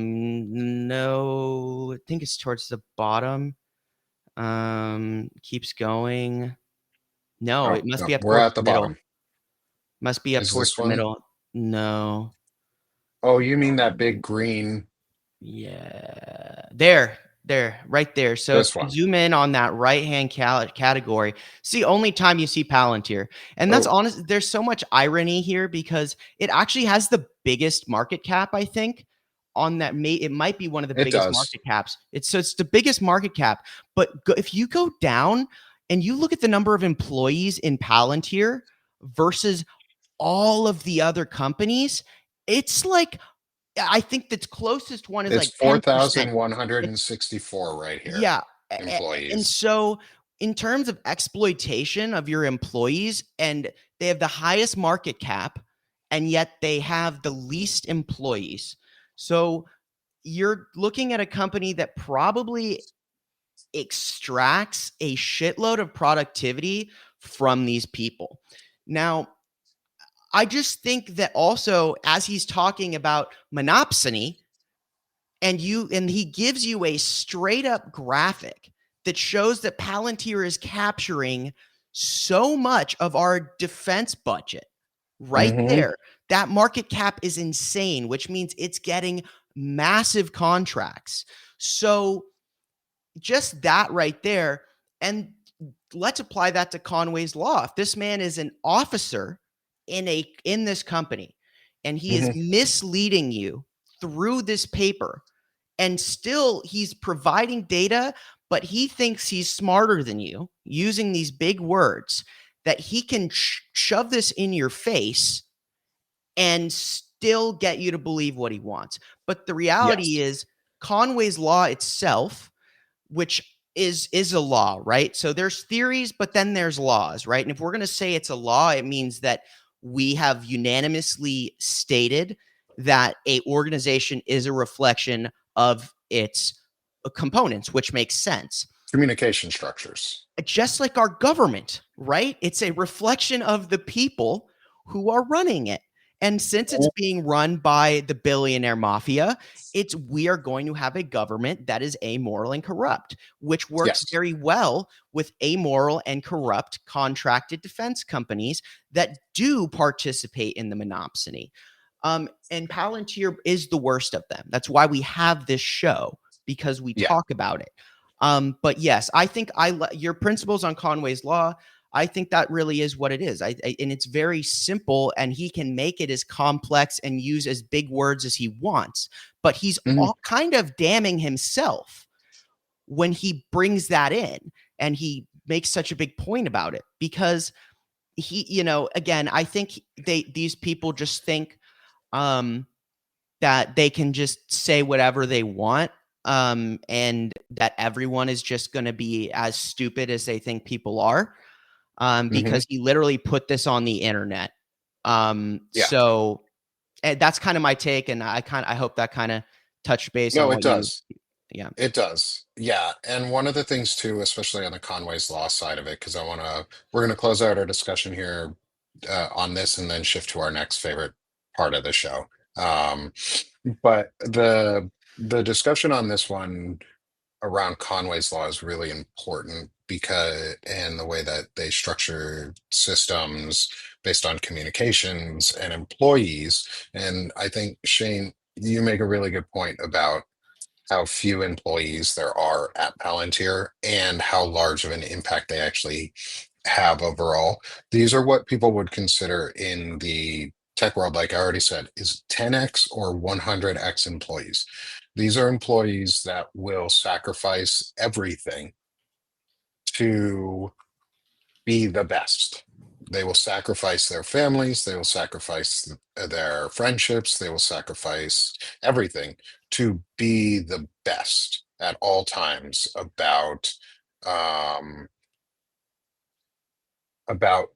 I think it's towards the bottom. Keeps going. No, Oh, it must no, be up we're towards at the the middle. bottom. Must be up Is towards this the one? middle. No. Oh, you mean that Um, big green, yeah. There, right there. So if this you one? zoom in on that right-hand category, it's the only time you see Palantir. And that's Oh, honest. There's so much irony here because it actually has the biggest market cap, I think, on that. It might be one of the it biggest does. market caps. It's the biggest market cap. But if you go down and you look at the number of employees in Palantir versus all of the other companies, it's like I think the closest one is It's like 10%. It's 4,164 right here. yeah, and Employees. so in terms of exploitation of your employees, and they have the highest market cap, and yet they have the least employees. So you're looking at a company that probably extracts a shitload of productivity from these people. Now, I just think that also as he's talking about monopsony, and he gives you a straight up graphic that shows that Palantir is capturing so much of our defense budget right Hmm. there. That market cap is insane, which means it's getting massive contracts. So just that right there. And let's apply that to Conway's Law. If this man is an officer in this company and he is Hmm. misleading you through this paper, and still he's providing data, but he thinks he's smarter than you using these big words, that he can shove this in your face and still get you to believe what he wants. But the reality Yes. is Conway's Law itself, which is a law, right? So there's theories, but then there's laws, right? And if we're going to say it's a law, it means that we have unanimously stated that a organization is a reflection of its components, which makes sense. Communication structures. Just like our government, right? It's a reflection of the people who are running it. And since it's being run by the billionaire mafia, we are going to have a government that is amoral and corrupt, which works Yes. very well with amoral and corrupt contracted defense companies that do participate in the monopsony. And Palantir is the worst of them. That's why we have this show, because we Yeah. talk about it. But yes, I think your principles on Conway's Law. I think that really is what it is. And it's very simple, and he can make it as complex and use as big words as he wants. But he's Mhm. all kind of damning himself when he brings that in, and he makes such a big point about it, because again, I think these people just think um, that they can just say whatever they want, and that everyone is just going to be as stupid as they think people are, Mhm. because he literally put this on the internet. Yeah. So that's kind of my take, and I hope that kind of touched base on No, it what you. does. Yeah, It does. Yeah. And one of the things too, especially on the Conway's Law side of it, because we're gonna close out our discussion here on this and then shift to our next favorite part of the show. Um, but the discussion on this one around Conway's Law is really important because and the way that they structure systems based on communications and employees. And I think Shane, you make a really good point about how few employees there are at Palantir and how large of an impact they actually have overall. These are what people would consider in the tech world, like I already said, is 10x or 100x employees. These are employees that will sacrifice everything to be the best. They will sacrifice their families, they will sacrifice their friendships, they will sacrifice everything to be the best at all times um about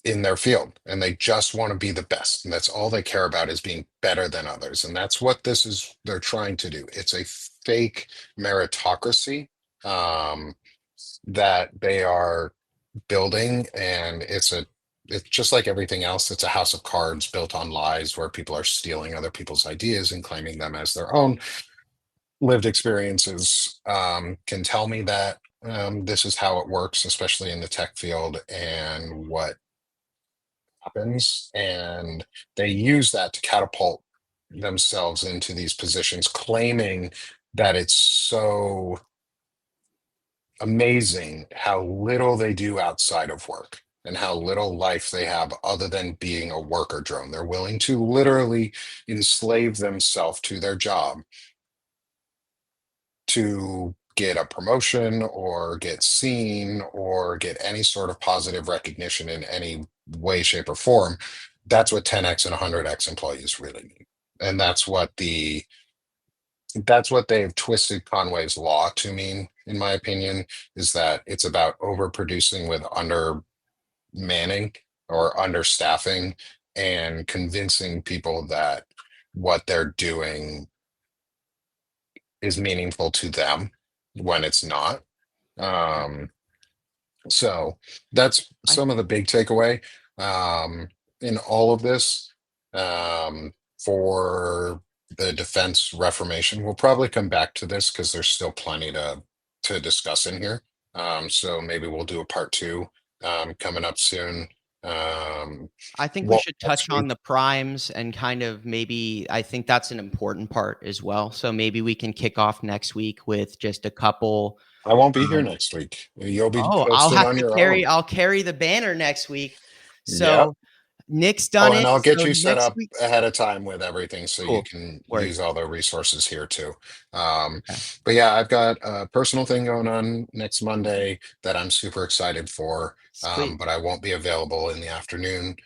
in their field, and they just want to be the best, and that's all they care about, is being better than others. And that's what this is they're trying to do. It's a fake meritocracy um that they are building, and it's just like everything else. It's a house of cards built on lies, where people are stealing other people's ideas and claiming them as their own. Lived experiences can tell me that this is how it works, especially in the tech field, and what happens. And they use that to catapult themselves into these positions, claiming that it's so amazing how little they do outside of work and how little life they have other than being a worker drone. They're willing to literally enslave themselves to their job to get a promotion or get seen or get any sort of positive recognition in any way, shape, or form. That's what 10x and 100x employees really need. And that's what they've twisted Conway's Law to mean, in my opinion, is that it's about overproducing with undermanning or understaffing, and convincing people that what they're doing is meaningful to them when it's not. Um, so that's I some of the big takeaway um, in all of this for the defense reformation. We'll probably come back to this because there's still plenty to discuss in here. So maybe we'll do a part two coming up soon. Um, I think we well, should next touch week on the primes, and kind of maybe I think that's an important part as well. So maybe we can kick off next week with just a couple. I won't be here Um, next week. You'll be oh, I'll hosting have on to your carry. own. I'll carry the banner next week. Yep. So Nick's done Oh, and it. I'll get So you set next up week, ahead of time with everything so you cool. can Word. use all the resources here too. Okay. But yeah, I've got a personal thing going on next Monday that I'm super excited for, Sweet. but I won't be available in the afternoon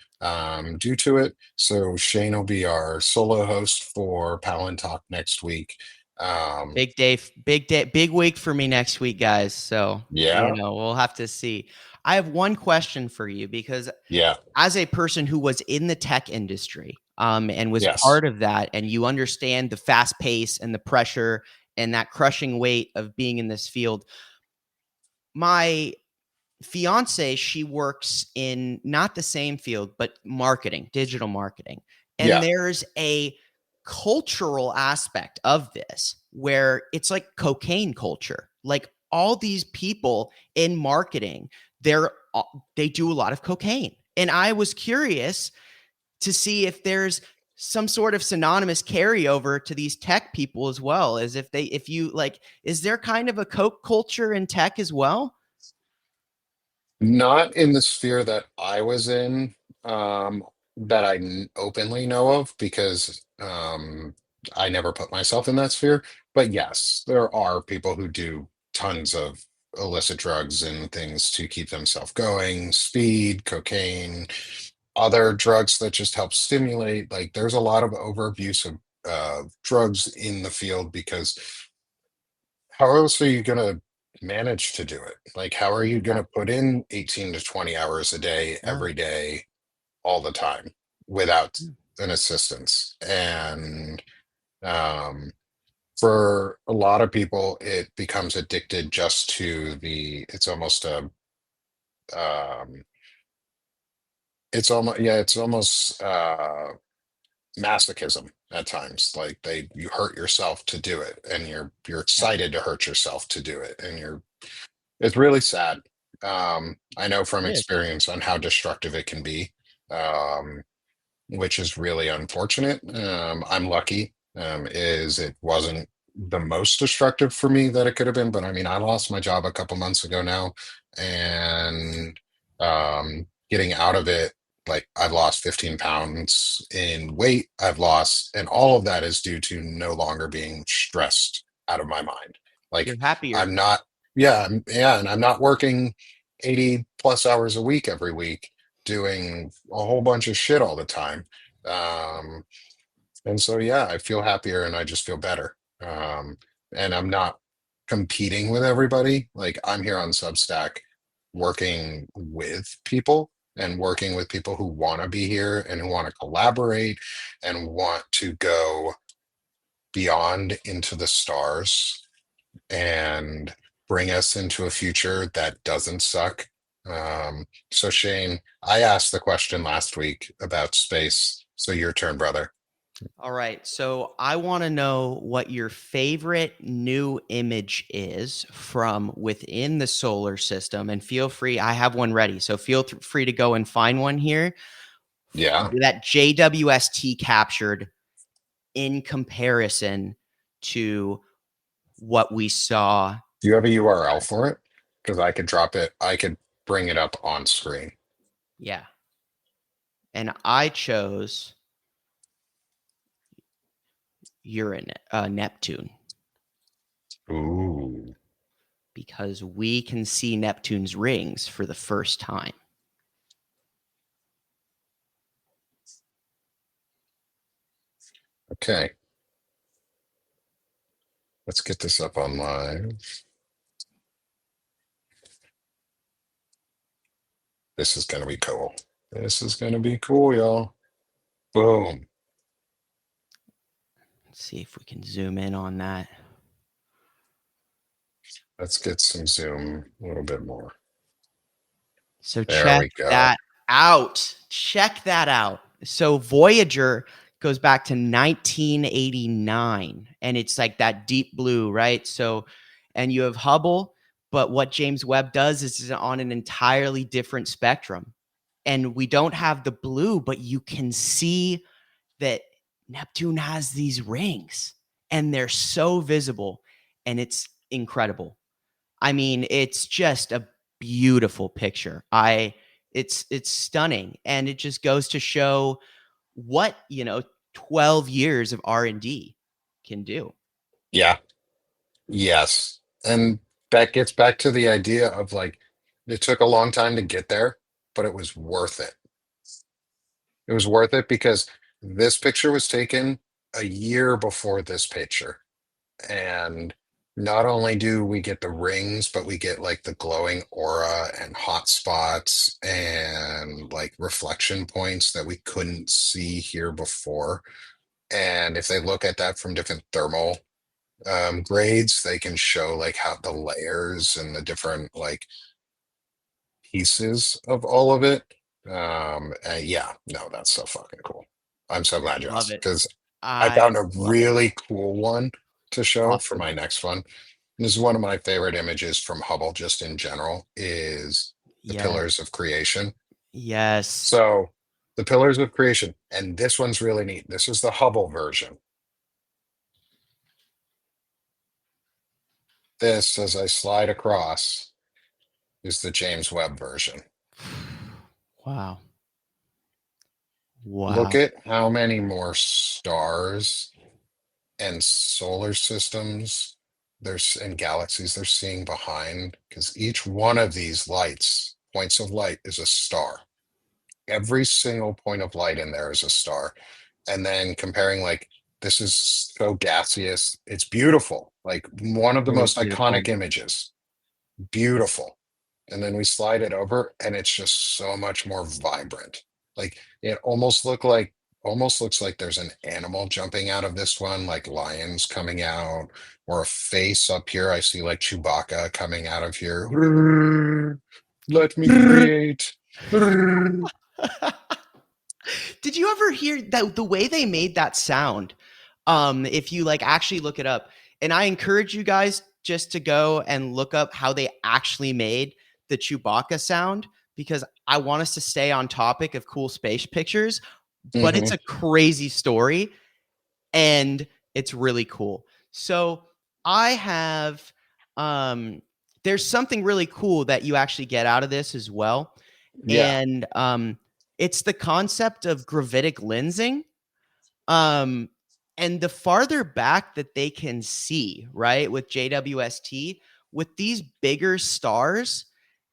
due to it. So Shane will be our solo host for Palantalk next week. Um, Big day, big day, big week for me next week, guys. So, yeah, we'll have to see. I have one question for you, because yeah, as a person who was in the tech industry, and was yes. part of that, and you understand the fast pace and the pressure and that crushing weight of being in this field, my fiance, she works in not the same field, but marketing, digital marketing. And Yeah. there's a cultural aspect of this where it's like cocaine culture. Like all these people in marketing, they're they do a lot of cocaine. And I was curious to see if there's some sort of synonymous carryover to these tech people as well, as if they, if you like, is there kind of a coke culture in tech as well? Not in the sphere that I was in, um, that openly know of, because I never put myself in that sphere. But yes, there are people who do tons of illicit drugs and things to keep themselves going, speed, cocaine, other drugs that just help stimulate. Like there's a lot of overabuse of drugs in the field, because how else are you going to manage to do it? Like, how are you going Yeah. to put in 18 to 20 hours a day, No. every day, all the time without Mm. an assistance? And um, for a lot of people, it becomes addicted just to it's almost um, it's almost masochism at times. Like you hurt yourself to do it, and you're Yeah, excited to hurt yourself to do it, and it's really sad. I know from it is. experience on how destructive it can be, um, which is really unfortunate. I'm lucky, is it wasn't the most destructive for me that it could have been, but I mean, I lost my job a couple months ago now, and getting out of it, like I've lost 15 pounds in weight. I've lost, and all of that is due to no longer being stressed out of my mind. Like You're happier. I'm not, yeah, and I'm not working 80 plus hours a week every week doing a whole bunch of shit all the time. Um, and so, yeah, I feel happier and I just feel better. And I'm not competing with everybody. Like I'm here on Substack working with people, and working with people who want to be here and who want to collaborate and want to go beyond into the stars and bring us into a future that doesn't suck. So Shane, I asked the question last week about space. So your turn, brother. All right. So I want to know what your favorite new image is from within the solar system. And feel free, I have one ready. So feel free to go and find one here Yeah. that JWST captured in comparison to what we saw. Do you have a URL for it? Because I could drop it. I could bring it up on screen. Yeah. And I chose Neptune, Ooh. because we can see Neptune's rings for the first time. Okay. Let's get this up online. This is gonna be cool. This is gonna be cool, y'all. Boom. Let's see if we can zoom in on that. Let's get some zoom a little bit more. So There check we go. that out. Check that out. So Voyager goes back to 1989, and it's like that deep blue, right? So, and you have Hubble, but what James Webb does is on an entirely different spectrum. And we don't have the blue, but you can see that Neptune has these rings, and they're so visible, and it's incredible. I mean, it's just a beautiful picture. It's stunning, and it just goes to show what, 12 years of R&D can do. Yeah. Yes. And that gets back to the idea of like, it took a long time to get there, but it was worth it. It was worth it because this picture was taken a year before this picture. And not only do we get the rings, but we get like the glowing aura and hot spots and like reflection points that we couldn't see here before. And if they look at that from different thermal grades, they can show like how the layers and the different like pieces of all of it. Yeah, no, that's so fucking cool. I'm so glad you Love asked it. because I I found a love it. really cool one to show for Awesome. my next one. And this is one of my favorite images from Hubble, just in general, is the Yes. pillars of creation. Yes. So the pillars of creation, and this one's really neat. This is the Hubble version. This, as I slide across, is the James Webb version. Wow. Look Wow. at how many more stars and solar systems there's and galaxies they're seeing behind, because each one of these lights, points of light, is a star. Every single point of light in there is a star. And then comparing, like, this is so gaseous, it's beautiful, like one of the So most beautiful. iconic images. Beautiful. And then we slide it over and it's just so much more vibrant. Like it almost looks like there's an animal jumping out of this one, like lions coming out, or a face up here. I see like Chewbacca coming out of here. Let me create. Did you ever hear that the way they made that sound? If you like actually look it up, and I encourage you guys just to go and look up how they actually made the Chewbacca sound because I want us to stay on topic of cool space pictures, but it's Mhm. a crazy story and it's really cool. So I have there's something really cool that you actually get out of this as well. Yeah, And it's the concept of gravitic lensing. Um, and the farther back that they can see, right, with JWST, with these bigger stars,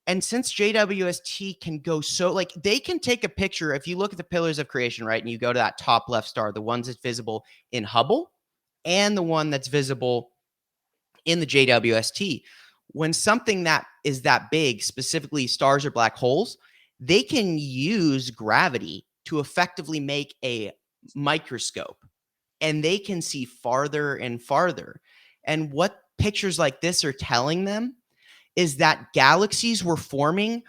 and since JWST can go so, like, they can take a picture. If you look at the pillars of creation, right, and you go to that top left star, the ones that's visible in Hubble and the one that's visible in the JWST, when something that is that big, specifically stars or black holes, they can use gravity to effectively make a microscope and they can see farther and farther. And what pictures like this are telling them is that galaxies were forming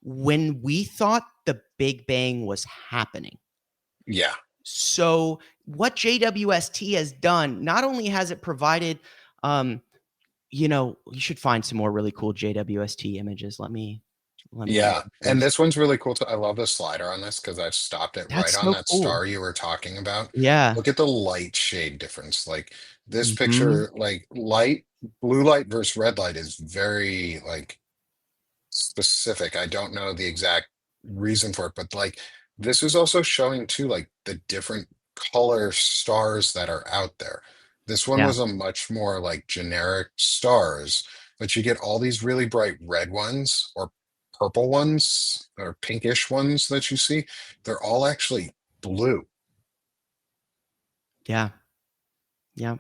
when we thought the Big Bang was happening. yeah, So, what JWST has done, not only has it provided, um, you should find some more really cool JWST images. Let me look yeah. at And those. this one's really cool too. I love the slider on this because I've stopped it right That's on so that cool. star you were talking about. Yeah. Look at the light shade difference. Like this Mhm. picture, like light, blue light versus red light is very like specific. I don't know the exact reason for it, but like this is also showing too, like the different color stars that are out there. This one Yeah. was a much more like generic stars, but you get all these really bright red ones or purple ones or pinkish ones that you see. They're all actually blue, Yeah. Yeah.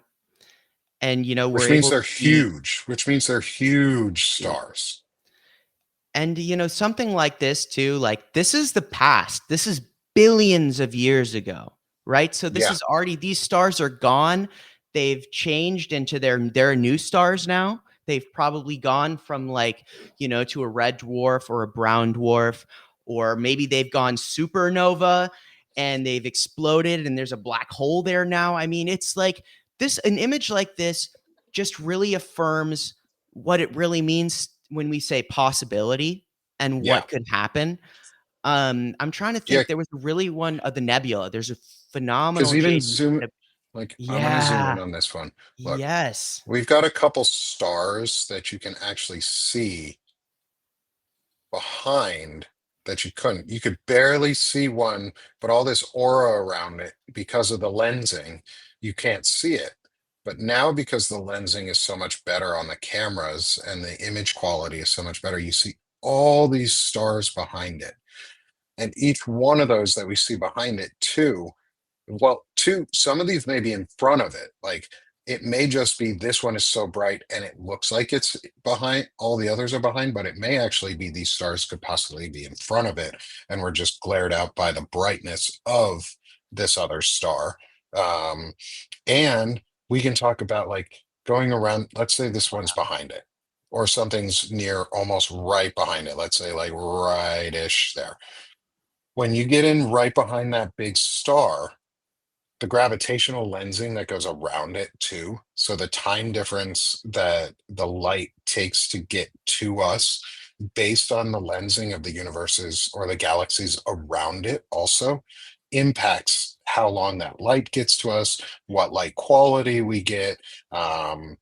And, we're which means able they're to see. huge, which means they're huge Yeah. stars. And something like this too, like this is the past. This is billions of years ago, right? So this Yeah. is already these stars are gone. They've changed into their new stars now. They've probably gone from like, to a red dwarf or a brown dwarf, or maybe they've gone supernova and they've exploded and there's a black hole there now. I mean, it's like an image like this just really affirms what it really means when we say possibility and Yeah. what could happen. I'm trying to Yeah. think. There was really one of the nebula. There's a Because phenomenal even J. zoom, like I'm going to zoom Yeah. in on this one. Look, Yes. we've got a couple stars that you can actually see behind that you couldn't. You could barely see one, but all this aura around it because of the lensing, you can't see it. But now, because the lensing is so much better on the cameras and the image quality is so much better, you see all these stars behind it. And each one of those that we see behind it, too, well, two, some of these may be in front of it. Like it may just be this one is so bright and it looks like it's behind, all the others are behind, but it may actually be these stars could possibly be in front of it. And we're just glared out by the brightness of this other star. Um, and we can talk about like going around, let's say this one's behind it. or something's near almost right behind it, let's say like right-ish there. When you get in right behind that big star, the gravitational lensing that goes around it too. So the time difference that the light takes to get to us based on the lensing of the universes or the galaxies around it also impacts how long that light gets to us, what light quality we get, um,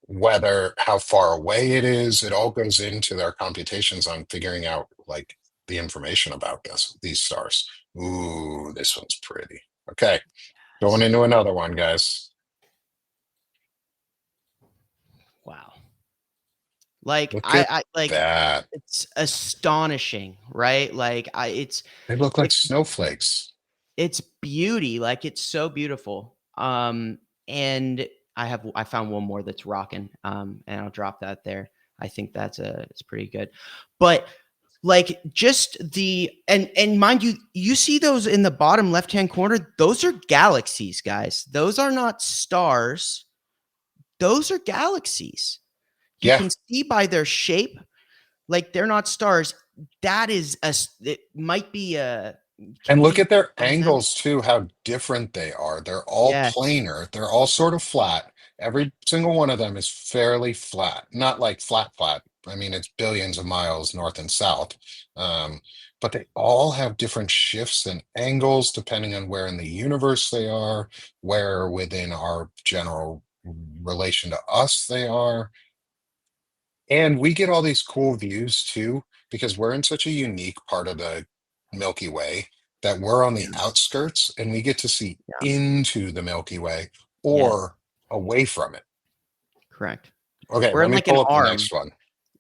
whether how far away it is. It all goes into their computations on figuring out like the information about these stars. Ooh, this one's pretty. Okay. Going into another one, guys. Wow. Like Look at I like that. it's astonishing, right? Like They look like it's snowflakes. it's beauty, like it's so beautiful. And I found one more that's rocking. And I'll drop that there. I think it's pretty good. But like just the and mind you, you see those in the bottom left-hand corner, those are galaxies, guys. Those are not stars. Those are galaxies. You Yeah. can see by their shape, like they're not stars. It might be a, And can look we at their find them? angles too, how different they are. They're all Yes. planar. They're all sort of flat. Every single one of them is fairly flat. Not like flat, flat. I mean, it's billions of miles north and south. Um, but they all have different shifts and angles depending on where in the universe they are, where within our general relation to us they are. And we get all these cool views too, because we're in such a unique part of the Milky Way that we're on the Yeah. outskirts and we get to see Yeah. into the Milky Way Yes. or away from it. Correct. Okay, We're let in me like an pull up the arm. next one.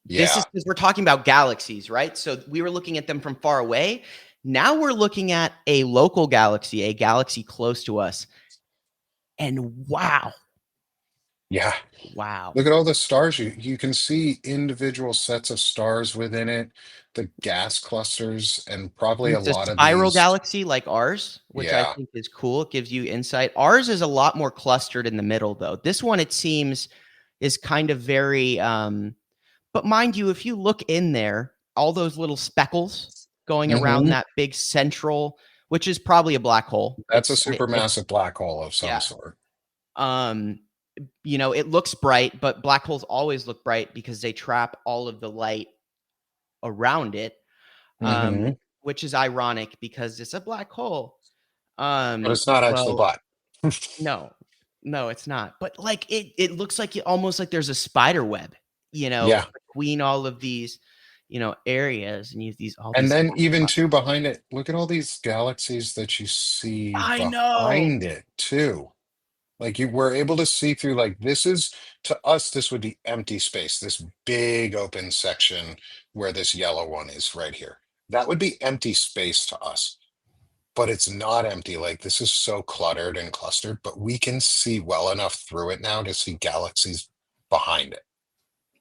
This is Yeah, because we're talking about galaxies, right? So we were looking at them from far away. Now we're looking at a local galaxy, a galaxy close to us. And wow, yeah. wow. Look at all the stars. You can see individual sets of stars within it, the gas clusters, and probably And a it's a lot of spiral these. galaxy like ours, which I Yeah. think is cool. It gives you insight. Ours is a lot more clustered in the middle, though. This one, it seems, is kind of very but mind you, if you look in there, all those little speckles going around Hmm. that big central, which is probably a black hole. That's a supermassive black hole of some Yeah. sort. Um, it looks bright, but black holes always look bright because they trap all of the light around it. Um, Hmm. which is ironic because it's a black hole. But it's not actually Well, black. no, no, it's not. But like it looks like almost like there's a spider web, Yeah. between all of these, areas, and you have all And these. then even too behind it, look at all these galaxies that you see I know. behind it too. Like you were able to see through like this is to us, this would be empty space, this big open section where this yellow one is right here. That would be empty space to us, but it's not empty. Like this is so cluttered and clustered, but we can see well enough through it now to see galaxies behind it.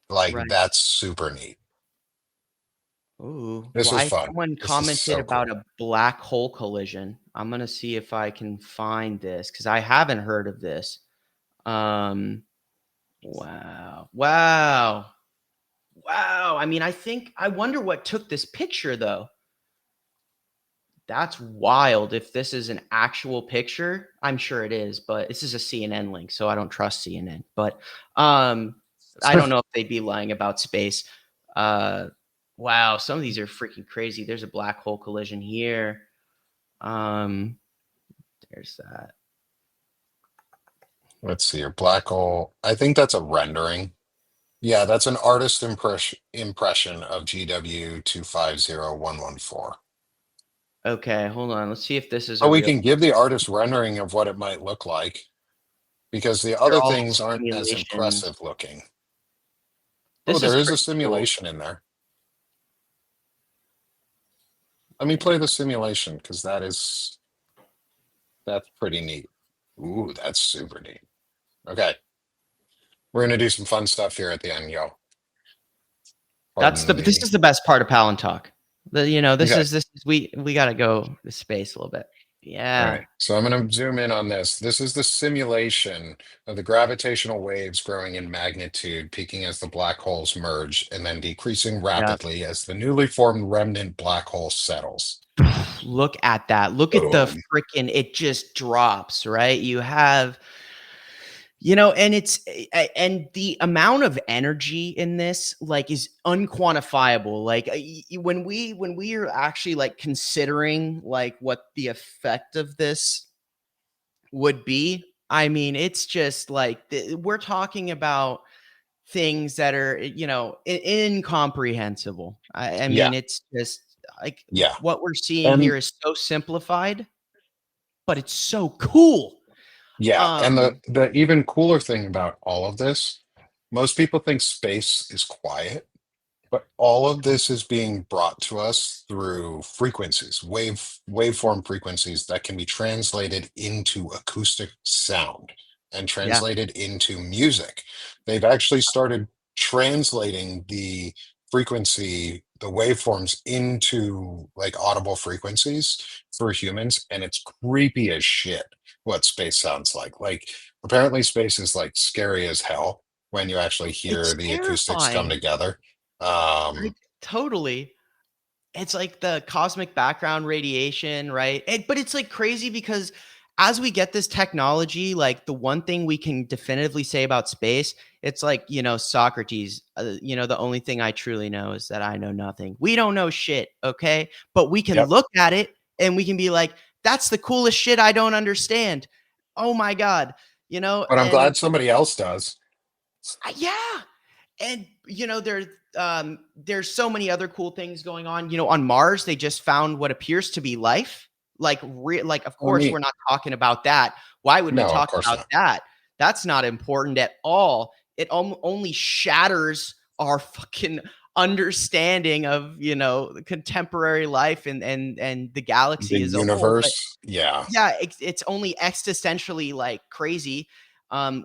Like Right. that's super neat. Ooh, This was why fun. someone This is commented so about cool. a black hole collision. I'm gonna see if I can find this because I haven't heard of this. Um, wow, wow, wow. I mean, I wonder what took this picture though. That's wild. If this is an actual picture, I'm sure it is, but this is a CNN link, so I don't trust CNN. But um, I don't know if they'd be lying about space. Uh, wow, some of these are freaking crazy. There's a black hole collision here. Um, there's that. Let's see your black hole. I think that's a rendering. Yeah, that's an artist impression of GW250114. Okay, hold on. Let's see if this is But a we real. can give the artist rendering of what it might look like because the They're other all things aren't as simulations. impressive looking. Oh, This is there is a pretty cool. simulation in there. Let me Yeah. play the simulation because that's pretty neat. Ooh, that's super neat. Okay, we're gonna do some fun stuff here at the end, yo. Pardon This the. is the best part of Palantalk. This Okay, is we got to go to space a little bit. All Yeah. right, so I'm going to zoom in on this. This is the simulation of the gravitational waves growing in magnitude, peaking as the black holes merge, and then decreasing Yeah. rapidly as the newly formed remnant black hole settles. Look at that. Look at the Boom. freaking it just drops, right? You have and it's and the amount of energy in this like is unquantifiable. Like when we are actually like considering like what the effect of this would be, I mean, it's just like we're talking about things that are, incomprehensible. I Yeah, mean, it's just like yeah. what we're seeing And here is so simplified, but it's so cool. yeah, and the Um, the even cooler thing about all of this, most people think space is quiet. But all of this is being brought to us through frequencies, waveform frequencies that can be translated into acoustic sound and yeah, translated into music. They've actually started translating the waveforms into like audible frequencies for humans, and it's creepy as shit what space sounds like. Like apparently space is like scary as hell when you actually hear it's the acoustics come terrifying. together. I um totally. It's like the cosmic background radiation, right? But it's like crazy because as we get this technology, like the one thing we can definitively say about space, it's like, Socrates, the only thing I truly know is that I know nothing. We don't know shit, okay? But we can yep, look at it and we can be like, that's the coolest shit I don't understand. Oh my God, but I'm and glad somebody else does. yeah. And there's so many other cool things going on. On Mars, they just found what appears to be life. Like of Oh, course we're neat. not talking about that. Why would we No, of talk course about not. that? That's not important at all. It only shatters our fucking understanding of contemporary life and the The galaxy as a whole. But universe, yeah. yeah, it's only existentially like crazy.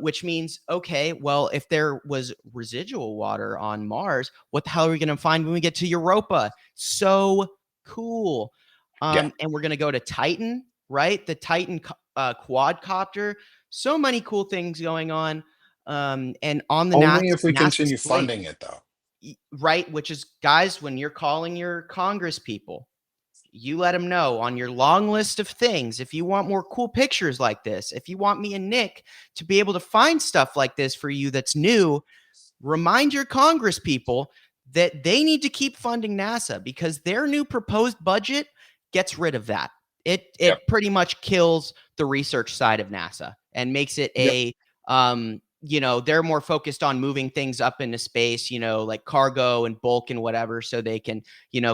Which means, okay, well, if there was residual water on Mars, what the hell are we going to find when we get to Europa? So cool. Yeah, And we're going to go to Titan, right? The Titan quadcopter. So many cool things going on. And on the only if we NASA continue slate, funding it though. right? Which is, guys, when you're calling your Congress people, you let them know on your long list of things. If you want more cool pictures like this, if you want me and Nick to be able to find stuff like this for you that's new, remind your Congress people that they need to keep funding NASA because their new proposed budget gets rid of that. Yep, It pretty much kills the research side of NASA and makes it yep, they're more focused on moving things up into space, like cargo and bulk and whatever, so they can,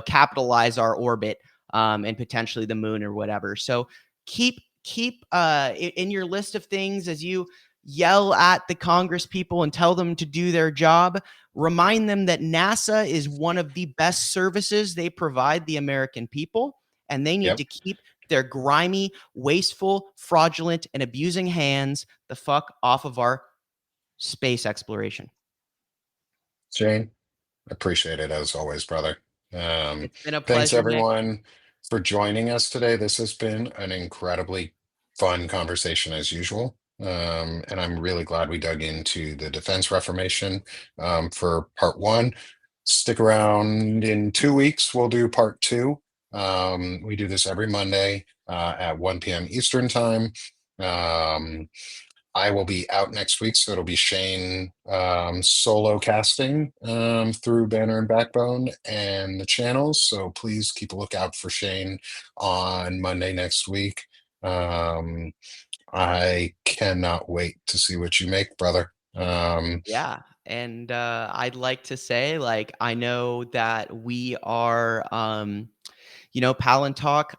capitalize our orbit and potentially the moon or whatever. So keep in your list of things as you yell at the Congress people and tell them to do their job. Remind them that NASA is one of the best services they provide the American people, and they need yep. to keep their grimy, wasteful, fraudulent, and abusing hands the fuck off of our space exploration. Shane, appreciate it as always, brother. Um, It's been a Thanks pleasure, Nick. everyone for joining us today. This has been an incredibly fun conversation as usual. And I'm really glad we dug into the Defense Reformation for part one. Stick around in 2 weeks. We'll do part two. We do this every Monday at 1 p.m. Eastern time. Um, I will be out next week, so it'll be Shane solo casting through Banner and Backbone and the channels. So please keep a lookout for Shane on Monday next week. Um, I cannot wait to see what you make, brother. Yeah. And I'd like to say, like, I know that we are Palantalk,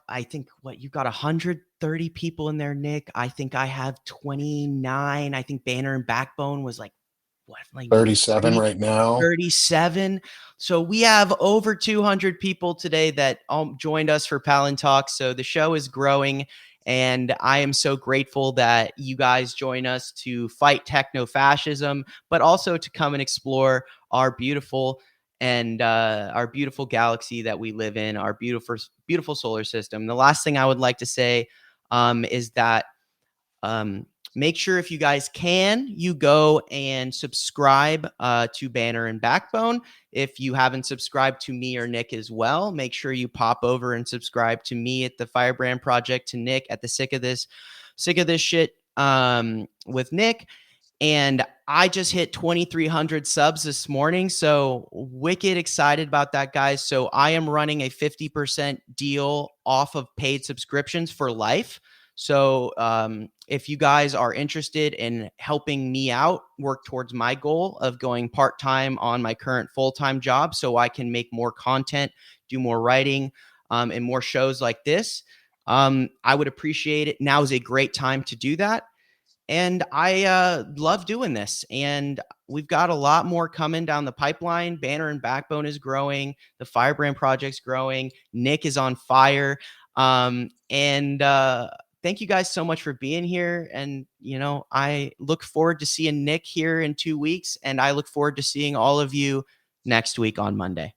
I think what you got 130 people in there, Nick. I think I have 29. I think Banner and Backbone was like what, like 37 30, right now. 37. So we have over 200 people today that joined us for Palantalk. So the show is growing. And I am so grateful that you guys join us to fight techno fascism, but also to come and explore our beautiful galaxy that we live in, our beautiful solar system. The last thing I would like to say is that um, make sure if you guys can, you go and subscribe to Banner and Backbone. If you haven't subscribed to me or Nick as well, make sure you pop over and subscribe to me at the Firebrand Project, to Nick at the Sick of this shit with Nick. And I just hit 2,300 subs this morning. So wicked excited about that, guys. So I am running a 50% deal off of paid subscriptions for life. So if you guys are interested in helping me out, work towards my goal of going part-time on my current full-time job so I can make more content, do more writing, and more shows like this, I would appreciate it. Now is a great time to do that. And I love doing this. And we've got a lot more coming down the pipeline. Banner and Backbone is growing. The Firebrand Project's growing. Nick is on fire. And thank you guys so much for being here. And, you know, I look forward to seeing Nick here in 2 weeks. And I look forward to seeing all of you next week on Monday.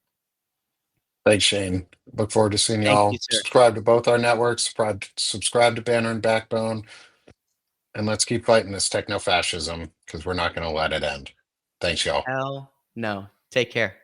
Thanks, Shane. Look forward to seeing Thank you, y'all. sir. Subscribe to both our networks, subscribe to Banner and Backbone, and let's keep fighting this techno fascism because we're not going to let it end. Thanks, y'all. Hell no. Take care.